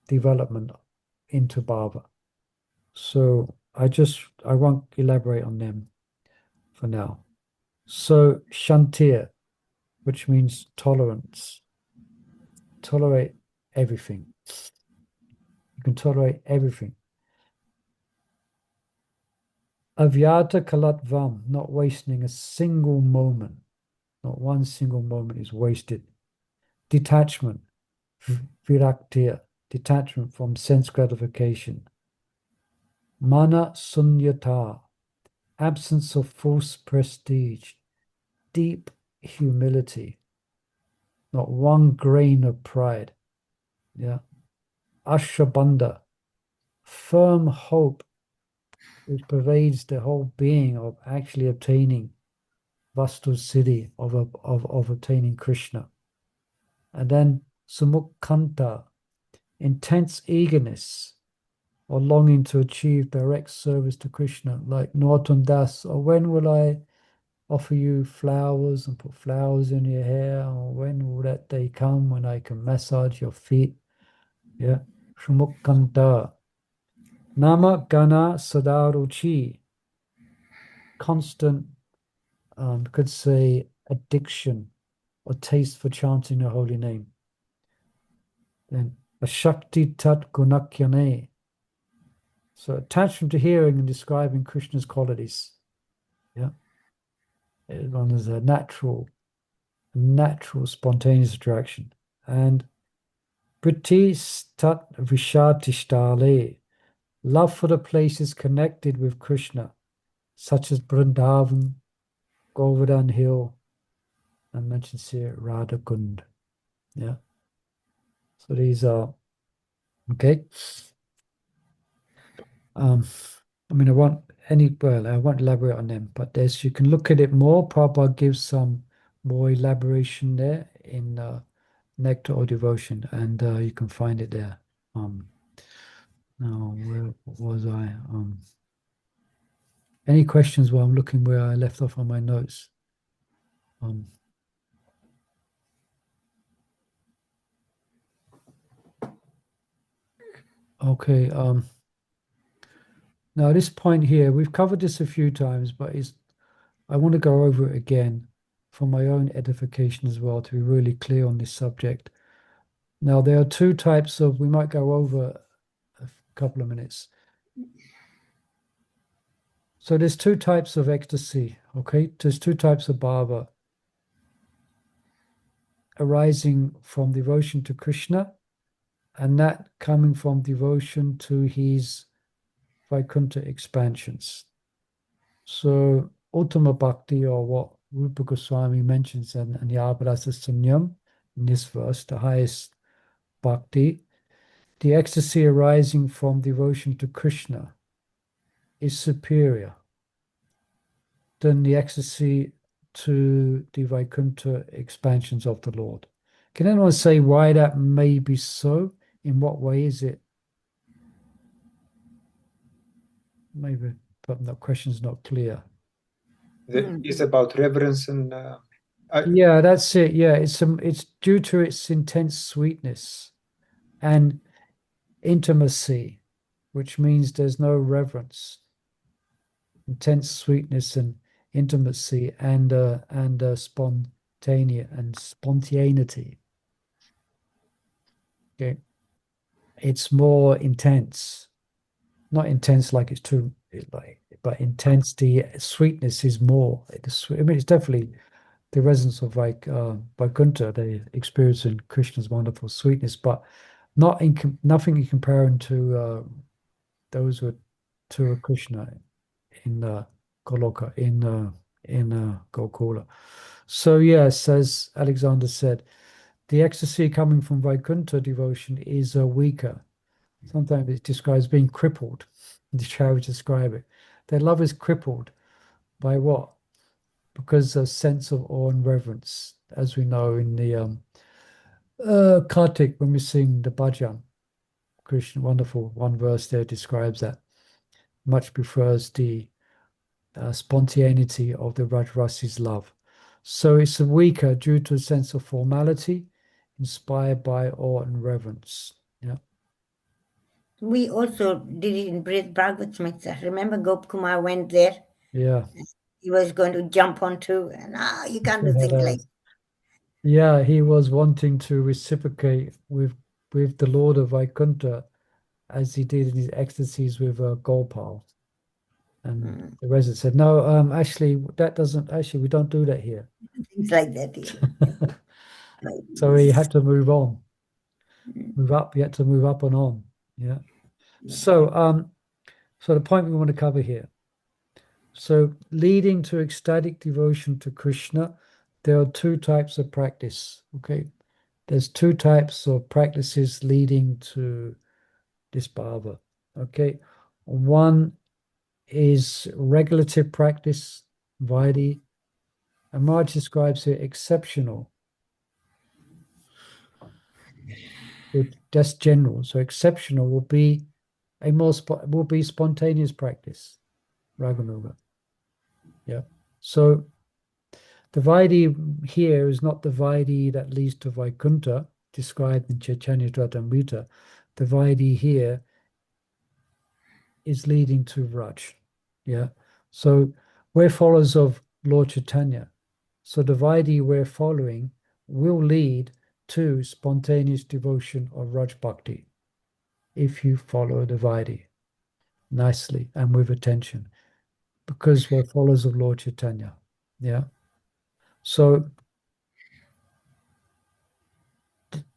development into bhava. So I won't elaborate on them for now. So shantir, which means tolerance, tolerate everything. You can tolerate everything. Avyata kalatvam, not wasting a single moment. Not one single moment is wasted. Detachment, viraktiya, detachment from sense gratification. Mana sunyata, absence of false prestige. Deep humility, not one grain of pride. Yeah. Ashabandha, firm hope which pervades the whole being of actually obtaining Vastu Siddhi, of obtaining Krishna. And then Sumukkanta, intense eagerness or longing to achieve direct service to Krishna, like Norton Das, or when will I offer you flowers and put flowers in your hair, or when will that day come when I can massage your feet? Yeah. Shumukkanta. Nama Gana Sadaruchi, constant, could say addiction or taste for chanting the holy name. Then Ashakti Tat Gunakyane, so attachment to hearing and describing Krishna's qualities. Yeah. One is a natural, spontaneous attraction. And Priti Tat Vishatishtale, love for the places connected with Krishna, such as Vrindavan, Govardhan Hill, and mentions here Radha Kund. Yeah. So these are okay. I mean, I won't elaborate on them, but you can look at it more. Prabhupada gives some more elaboration there in Nectar or Devotion, and you can find it there. Now, where was I? Any questions while I'm looking where I left off on my notes? Okay. Now, this point here, we've covered this a few times, but I want to go over it again for my own edification as well, to be really clear on this subject. Now, there are 2 types of, we might go over a couple of minutes. So there's 2 types of ecstasy, okay? There's 2 types of bhava. arising from devotion to Krishna, and that coming from devotion to his Vaikuntha expansions. So Uttama Bhakti, or what Rupa Goswami mentions in Yabharasa Sunyam, in this verse, the highest bhakti, the ecstasy arising from devotion to Krishna is superior than the ecstasy to the Vaikuntha expansions of the Lord. Can anyone say why that may be so? In what way is it? Maybe, but the question's not clear. It's about reverence and Yeah, that's it. Yeah, it's due to its intense sweetness and intimacy, which means there's no reverence. Intense sweetness and intimacy and spontaneity. Okay, it's more intense, not intense like it's too like, but intensity. Sweetness is more. I mean, it's definitely the resonance of like Vaikuntha. They experience in Krishna's wonderful sweetness, but nothing in comparison to those who are to Krishna in Goloka, in Gokula. So yes, as Alexander said, the ecstasy coming from Vaikuntha devotion is weaker. Sometimes it's described as being crippled. The Chariots describe it. Their love is crippled by what? Because a sense of awe and reverence, as we know in the Kartik when we sing the bhajan. Krishna, wonderful one verse there describes that. Much prefers the spontaneity of the Rajrasi's love. So it's weaker due to a sense of formality, inspired by awe and reverence. Yeah. We also did it in Bhagavad Gita. Remember Gop Kumar went there? Yeah. He was going to jump onto, and you can't do things like Yeah, he was wanting to reciprocate with the Lord of Vaikuntha as he did in his ecstasies with Gopal. And the resident said, no, actually, we don't do that here. things like that. Yeah. So he had to move on, move up. He had to move up and on. Yeah. So, so the point we want to cover here. So, leading to ecstatic devotion to Krishna, there are two types of practice. Okay. There's two types of practices leading to this bhava. Okay. One is regulative practice, Vaidhi, and Maharaj describes it exceptional. That's general. So exceptional will be spontaneous practice, Raganuga. Yeah. So the Vaidhi here is not the Vaidhi that leads to Vaikuntha, described in Chaitanya Charitamrita. The Vaidhi here is leading to Raj. Yeah. So we're followers of Lord Chaitanya. So the Vaidhi we're following will lead to spontaneous devotion or Raj Bhakti if you follow the Vaidhi nicely and with attention, because we're followers of Lord Chaitanya. Yeah. So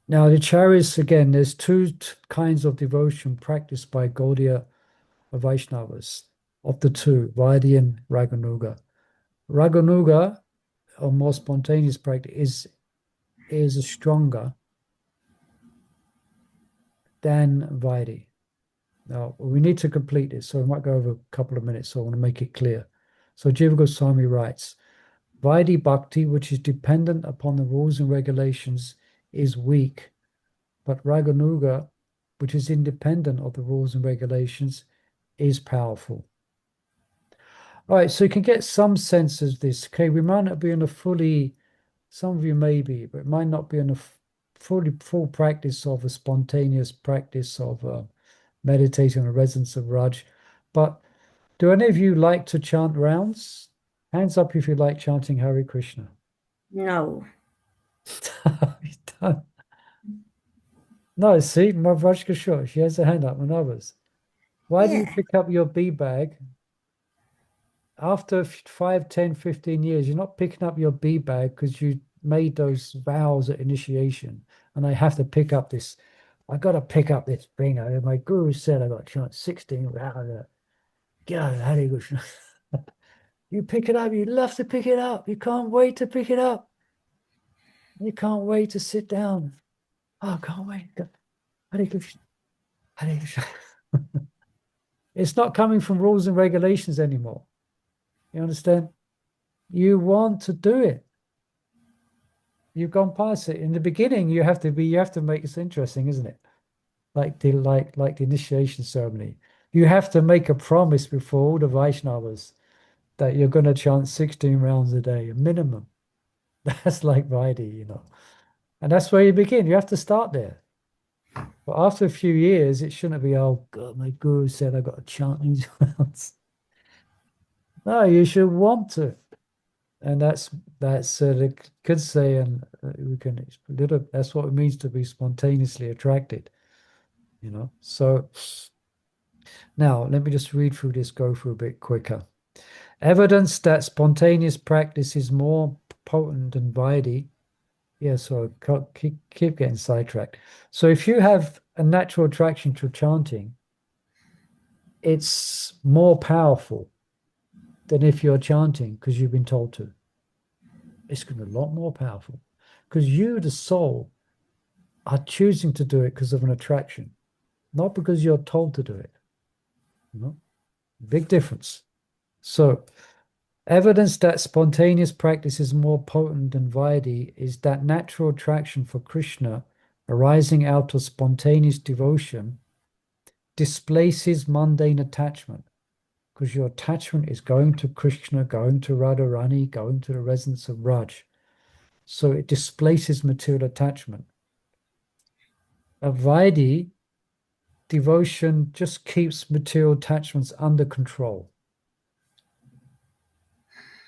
now the Charis, again, there's two kinds of devotion practiced by Gaudiya Vaishnavas, of the two, Vaidhi and Raganuga. Raganuga, or more spontaneous practice, is stronger than Vaidhi. Now, we need to complete this, so I might go over a couple of minutes, so I want to make it clear. So Jiva Goswami writes, Vaidhi Bhakti, which is dependent upon the rules and regulations, is weak, but Raganuga, which is independent of the rules and regulations, is powerful. All right, so you can get some sense of this. Okay, we might not be in a fully, some of you may be, but it might not be in a full practice of a spontaneous practice of meditating on the resonance of Raj. But do any of you like to chant rounds? Hands up if you like chanting Hare Krishna. No. No, see, my Vrajka Shah, she has a hand up and others. Why do you Yeah. pick up your bee bag? After 5, 10, 15 years, you're not picking up your bee bag because you made those vows at initiation, and I have to pick up this. I got to pick up this thing. My guru said I got to chant 16 rounds. Hare Krishna. You pick it up. You love to pick it up. You can't wait to pick it up. You can't wait to sit down. Oh, can't wait. Hare Krishna. Hare Krishna. It's not coming from rules and regulations anymore. You understand? You want to do it. You've gone past it. In the beginning, you have to make it interesting, isn't it? Like the initiation ceremony. You have to make a promise before all the Vaishnavas that you're going to chant 16 rounds a day, a minimum. That's like Vaidhi, And that's where you begin. You have to start there. But after a few years, it shouldn't be, oh God, my guru said I got to chant these rounds. No, you should want to. And that's the could say, and we can that's what it means to be spontaneously attracted, So now let me just read through this, go through a bit quicker. Evidence that spontaneous practice is more potent than Vaidhi. Yeah, so keep getting sidetracked. So if you have a natural attraction to chanting, it's more powerful than if you're chanting because you've been told to. It's going to be a lot more powerful because you, the soul, are choosing to do it because of an attraction, not because you're told to do it. Big difference. So evidence that spontaneous practice is more potent than Vaidhi is that natural attraction for Krishna arising out of spontaneous devotion displaces mundane attachment, because your attachment is going to Krishna, going to Radharani, going to the residence of Raj. So it displaces material attachment. A Vaidhi devotion just keeps material attachments under control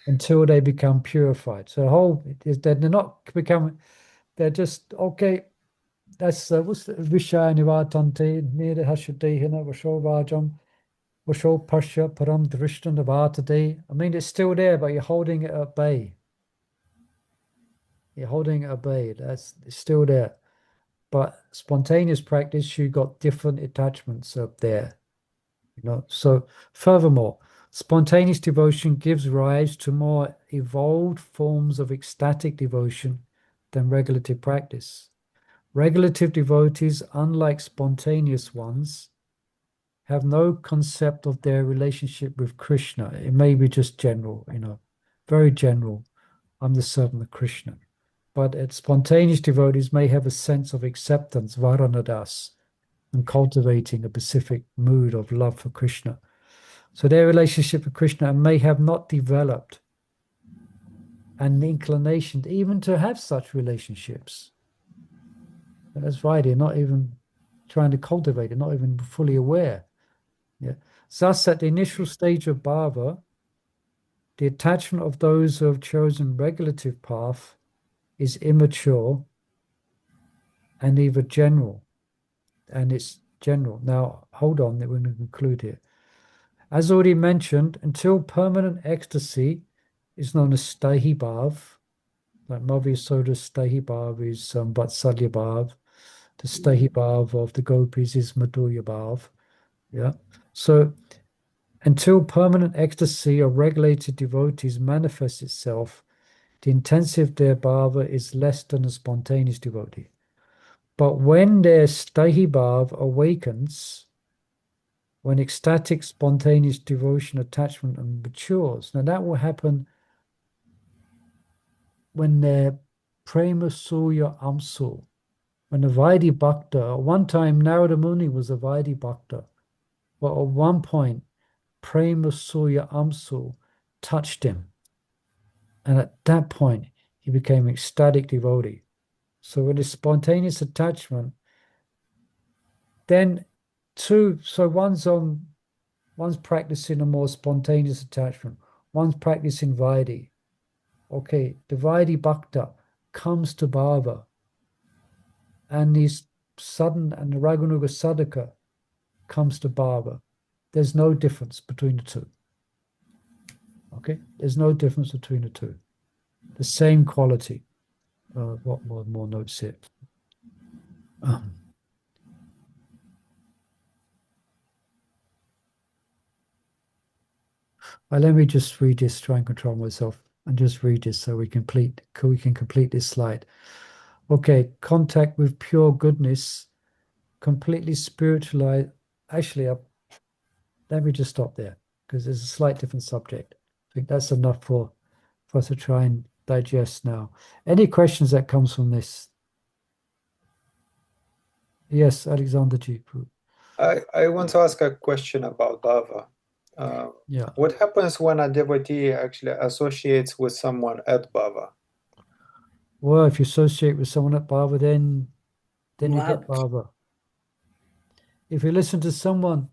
until they become purified. So they're not becoming, they're just, okay, that's what's the Vishaya Nivatante, Nira Hashadehina, Vashovajam, Vasho Pasha, Param Drishtan Nivatade. I mean, it's still there, but you're holding it at bay. You're holding it at bay. It's still there. But spontaneous practice, you got different attachments up there. So furthermore, spontaneous devotion gives rise to more evolved forms of ecstatic devotion than regulative practice. Regulative devotees, unlike spontaneous ones, have no concept of their relationship with Krishna. It may be just general, very general. I'm the servant of Krishna. But spontaneous devotees may have a sense of acceptance, varanadas, and cultivating a specific mood of love for Krishna. So their relationship with Krishna may have not developed an inclination even to have such relationships. And that's why they're not even trying to cultivate it, not even fully aware. Yeah. Thus, at the initial stage of bhava, the attachment of those who have chosen regulative path is immature and either general. And it's general. Now, hold on, we're going to conclude here. As already mentioned, until permanent ecstasy is known as Stahi Bhav, like Madhya Soda's Stahi Bhav is Vatsalya Bhav. The Stahi Bhav of the gopis is Madhurya Bhav. Yeah. So until permanent ecstasy of regulated devotees manifests itself, the intensity of their bhava is less than a spontaneous devotee. But when their Stahi Bhav awakens, when ecstatic spontaneous devotion attachment matures, now that will happen when their prema surya amsu, when a Vaidhi Bhakta, at one time Narada Muni was a Vaidhi Bhakta, but at one point prema surya amsu touched him. And at that point, he became ecstatic devotee. So with his spontaneous attachment, then so one's practicing a more spontaneous attachment, one's practicing Vaidhi. Okay, the Vaidhi Bhakta comes to bhava, and the Raganuga Sadhaka comes to bhava. There's no difference between the two. Okay, there's no difference between the two. The same quality. What more notes here? Let me just read this, try and control myself, and just read this so we can complete this slide. Okay, contact with pure goodness, completely spiritualized. Actually, let me just stop there because there's a slight different subject. I think that's enough for us to try and digest now. Any questions that comes from this? Yes, Alexander G. I want to ask a question about bhava. Yeah. What happens when a devotee actually associates with someone at bhava? Well, if you associate with someone at bhava, then you get Wow. bhava. If you listen to someone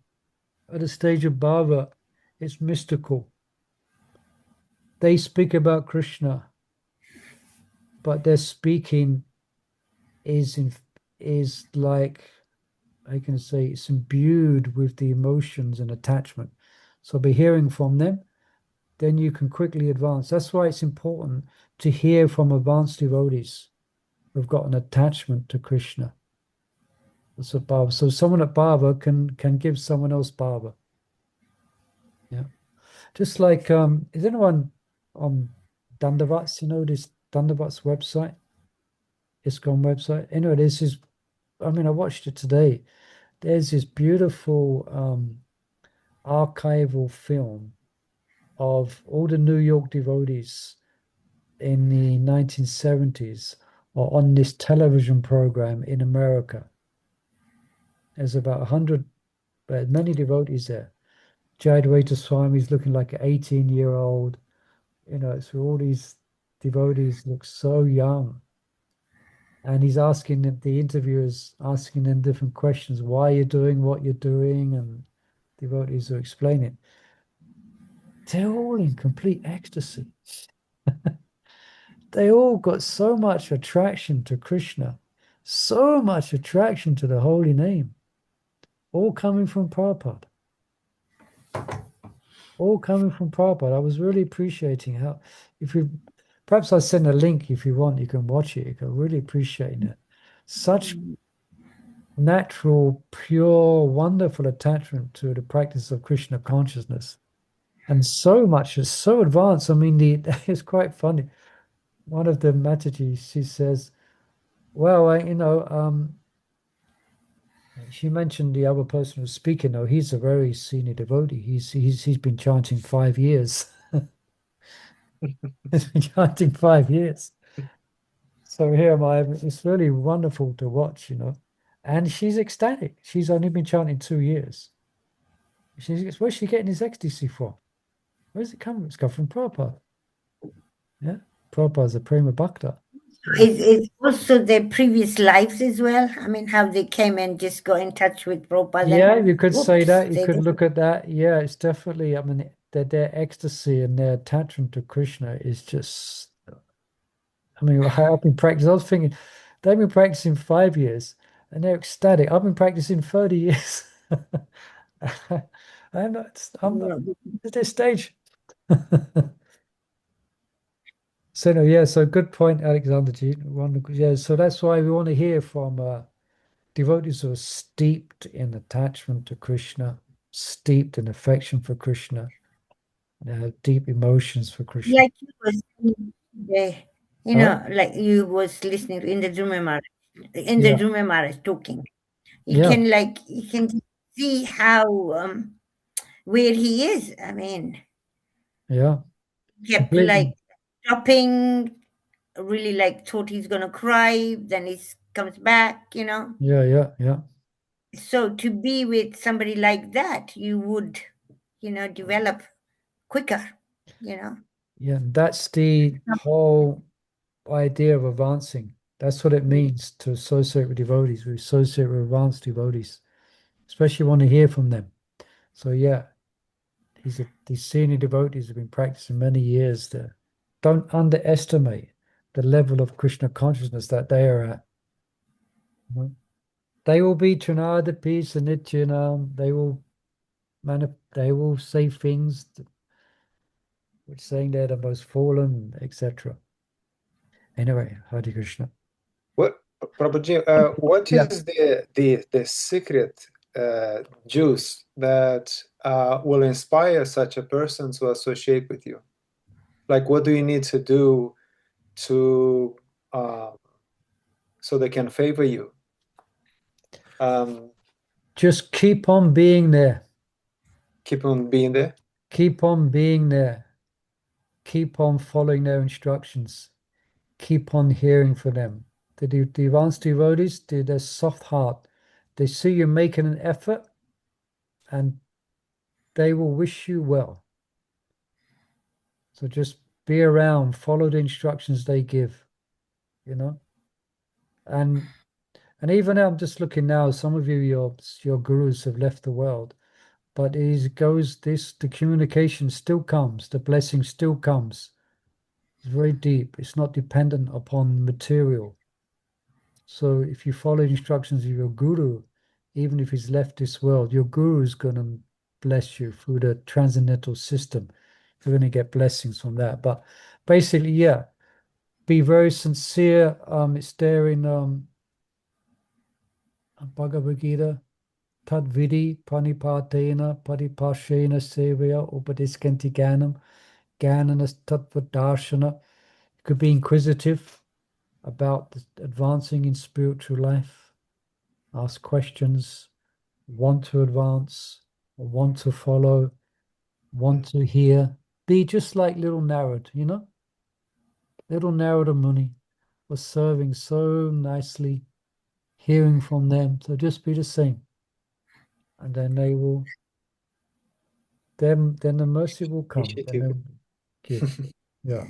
at a stage of bhava, it's mystical. They speak about Krishna, but their speaking is like, I can say, it's imbued with the emotions and attachment. So by hearing from them, then you can quickly advance. That's why it's important to hear from advanced devotees who've got an attachment to Krishna. That's what bhava. So someone at bhava can give someone else bhava. Yeah. Just like is anyone on Dandavats, this Dandavats website, ISKCON website? Anyway, this is, I mean, I watched it today. There's this beautiful archival film of all the New York devotees in the 1970s or on this television program in America. There's about 100, but many devotees there. Jayadvaita Swami's looking like an 18-year-old. So all these devotees look so young. And he's asking the interviewers, asking them different questions. Why you're doing what you're doing? And devotees are explaining. They're all in complete ecstasy. They all got so much attraction to Krishna, so much attraction to the holy name, all coming from Prabhupada. All coming from Prabhupada. I was really appreciating how, if you, perhaps I'll send a link if you want, you can watch it. You can really appreciate it. Such natural, pure, wonderful attachment to the practice of Krishna consciousness. And so much is so advanced. I mean, it's quite funny. One of the Mataji, she says, well, she mentioned the other person who's speaking, though. He's a very senior devotee. He's been chanting 5 years. He's been chanting 5 years. So here am I. It's really wonderful to watch. And she's ecstatic. She's only been chanting 2 years. Where's she getting this ecstasy from? Where's it coming? It's come from Prabhupada. Yeah. Prabhupada's a prima bhakta. So, It's also their previous lives as well. I mean, how they came and just got in touch with Prabhupada yeah, and you could say whoops, that. You they could look at that. Yeah, it's definitely, I mean, their ecstasy and their attachment to Krishna is just, I mean, I've been practicing. I was thinking, they've been practicing 5 years and they're ecstatic. I've been practicing 30 years. I'm not at this stage. So no, yeah, so good point, Alexander G. Yeah, so that's why we want to hear from devotees who are steeped in attachment to Krishna, steeped in affection for Krishna, and have deep emotions for Krishna. like you was today, Huh? like you was listening to in the Yeah, Dhruva Maharaj talking. yeah, You can see how where he is. I mean, yeah, kept completely. like stopping, really like thought he's gonna cry, then he comes back. Yeah, yeah, yeah, So to be with somebody like that, you would, develop quicker, you know. yeah. That's the whole idea of advancing. That's what it means to associate with devotees. We associate with advanced devotees, especially want to hear from them. So yeah, these senior devotees have been practicing many years there. Don't underestimate the level of Krishna consciousness that they are at. Mhm. They will be Trinada peace and Nityanam. They will say things which saying they're the most fallen, etc. Anyway, Hare Krishna. What, Prabhuji, what Yeah. is the secret juice that will inspire such a person to associate with you? Like, what do you need to do to so they can favor you? Just keep on being there. Keep on being there. Keep on being there. Keep on following their instructions. Keep on hearing from them. The advanced devotees, they're soft heart. They see you making an effort and they will wish you well. So just be around, follow the instructions they give, you know. And even now, I'm just looking now, some of you, your gurus have left the world, but it goes this, the communication still comes, the blessing still comes. It's very deep. It's not dependent upon material. So if you follow the instructions of your guru, even if he's left this world, your guru is going to bless you through the transcendental system. You're going to get blessings from that. But basically, yeah, be very sincere. It's there in Bhagavad Gita. Tad vidi panipatena paripashena sevaya upadiskanti ganam gananas tattvadarshana. You could be inquisitive about advancing in spiritual life, ask questions, want to advance, want to follow, want to hear. Be just like little Narad, you know? Little Narada Muni was serving so nicely, hearing from them. So just be the same. And then they will, then the mercy will come. Then Initiative. they'll give. Yeah.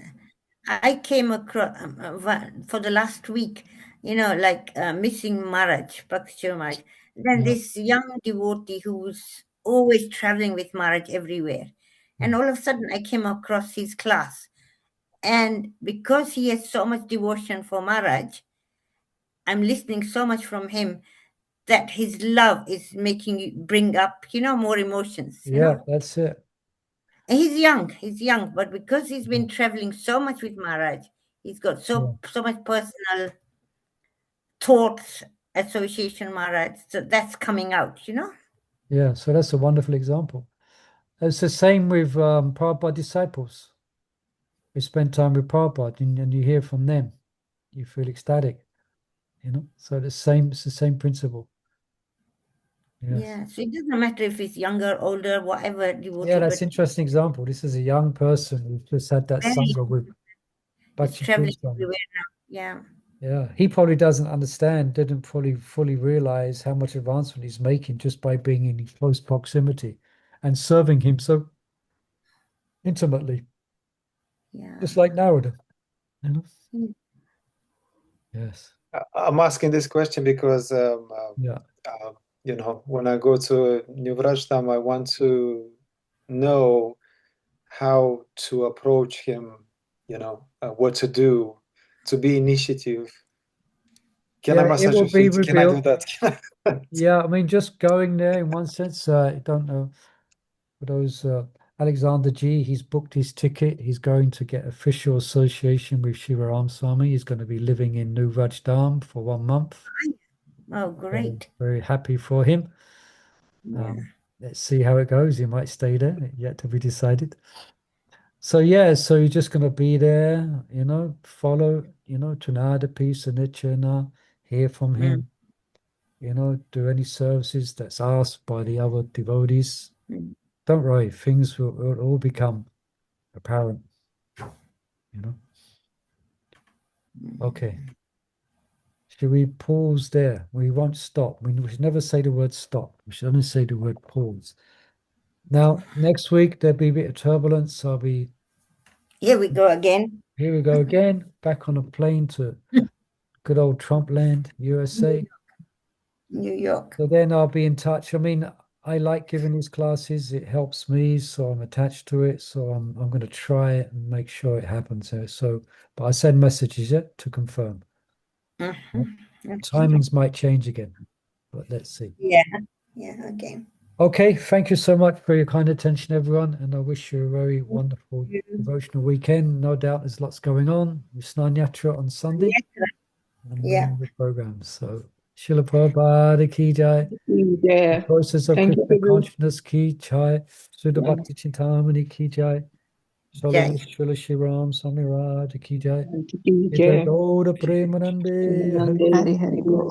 I came across for the last week, like missing Maharaj, Bhakti Maharaj. Then Yeah. this young devotee who's always traveling with Maharaj everywhere. And all of a sudden, I came across his class. And because he has so much devotion for Maharaj, I'm listening so much from him that his love is making you bring up, more emotions, Yeah, that's it. And he's young, but because he's been traveling so much with Maharaj, he's got Yeah. so much personal thoughts, association Maharaj. So that's coming out. Yeah. So that's a wonderful example. It's the same with Prabhupada disciples. We spend time with Prabhupada and you hear from them. You feel ecstatic, you know? So it's the same principle. Yes. Yeah. So it doesn't matter if it's younger, older, whatever Yeah, devotee, that's but an interesting example. This is a young person who just had that very sangha with it's Bhakti traveling Swami. everywhere now. Yeah. Yeah, he probably doesn't understand, didn't fully realize how much advancement he's making just by being in close proximity and serving him so intimately, Yeah. just like Narada, you know? Mm. Yes. I'm asking this question because Yeah. when I go to New Vrajtam, I want to know how to approach him, what to do, to be initiative. Can I Yeah, it massage will your be feet? Can I do revealed. that? Yeah, I mean, just going there in one sense, I don't know. For those, Alexander G, he's booked his ticket. He's going to get official association with Shiva Ram Swami. He's going to be living in New Rajdam for 1 month. Oh, So great. very happy for him. Yeah. Let's see how it goes. He might stay there, yet to be decided. So yeah, so you're just going to be there, follow, Trinadapi, Sanichana, hear from Mm, him, do any services that's asked by the other devotees. mm, Don't worry, things will all become apparent, you know. Okay. mm. Should we pause there? We won't stop. We should never say the word stop. We should only say the word pause. Now, next week there'll be a bit of turbulence. Here we go again. Here we go again, back on a plane to good old Trump land, USA. New York. So then I'll be in touch. I mean, I like giving these classes. It helps me, so I'm attached to it. So I'm going to try it and make sure it happens. But I send messages yet to confirm. Mhm. Okay. Timings might change again, but let's see. Yeah. Yeah. Okay. Okay, thank you so much for your kind attention, everyone, and I wish you a very wonderful devotional weekend. No doubt there's lots going on. Snan Yatra on Sunday and many Yeah. other programs. So, Srila Prabhupada Ki Jai, the Yeah. process of Thank you, Krishna Prabhu. consciousness Ki Jai, Suddha Yeah. Bhakti Cintamani Ki Jai, Jai. Srila Shri Ram Swami Raj Ki Jai, Thank you, Jai Jai. Gaura Premanande, Nande. Hare Hari Hari Bol.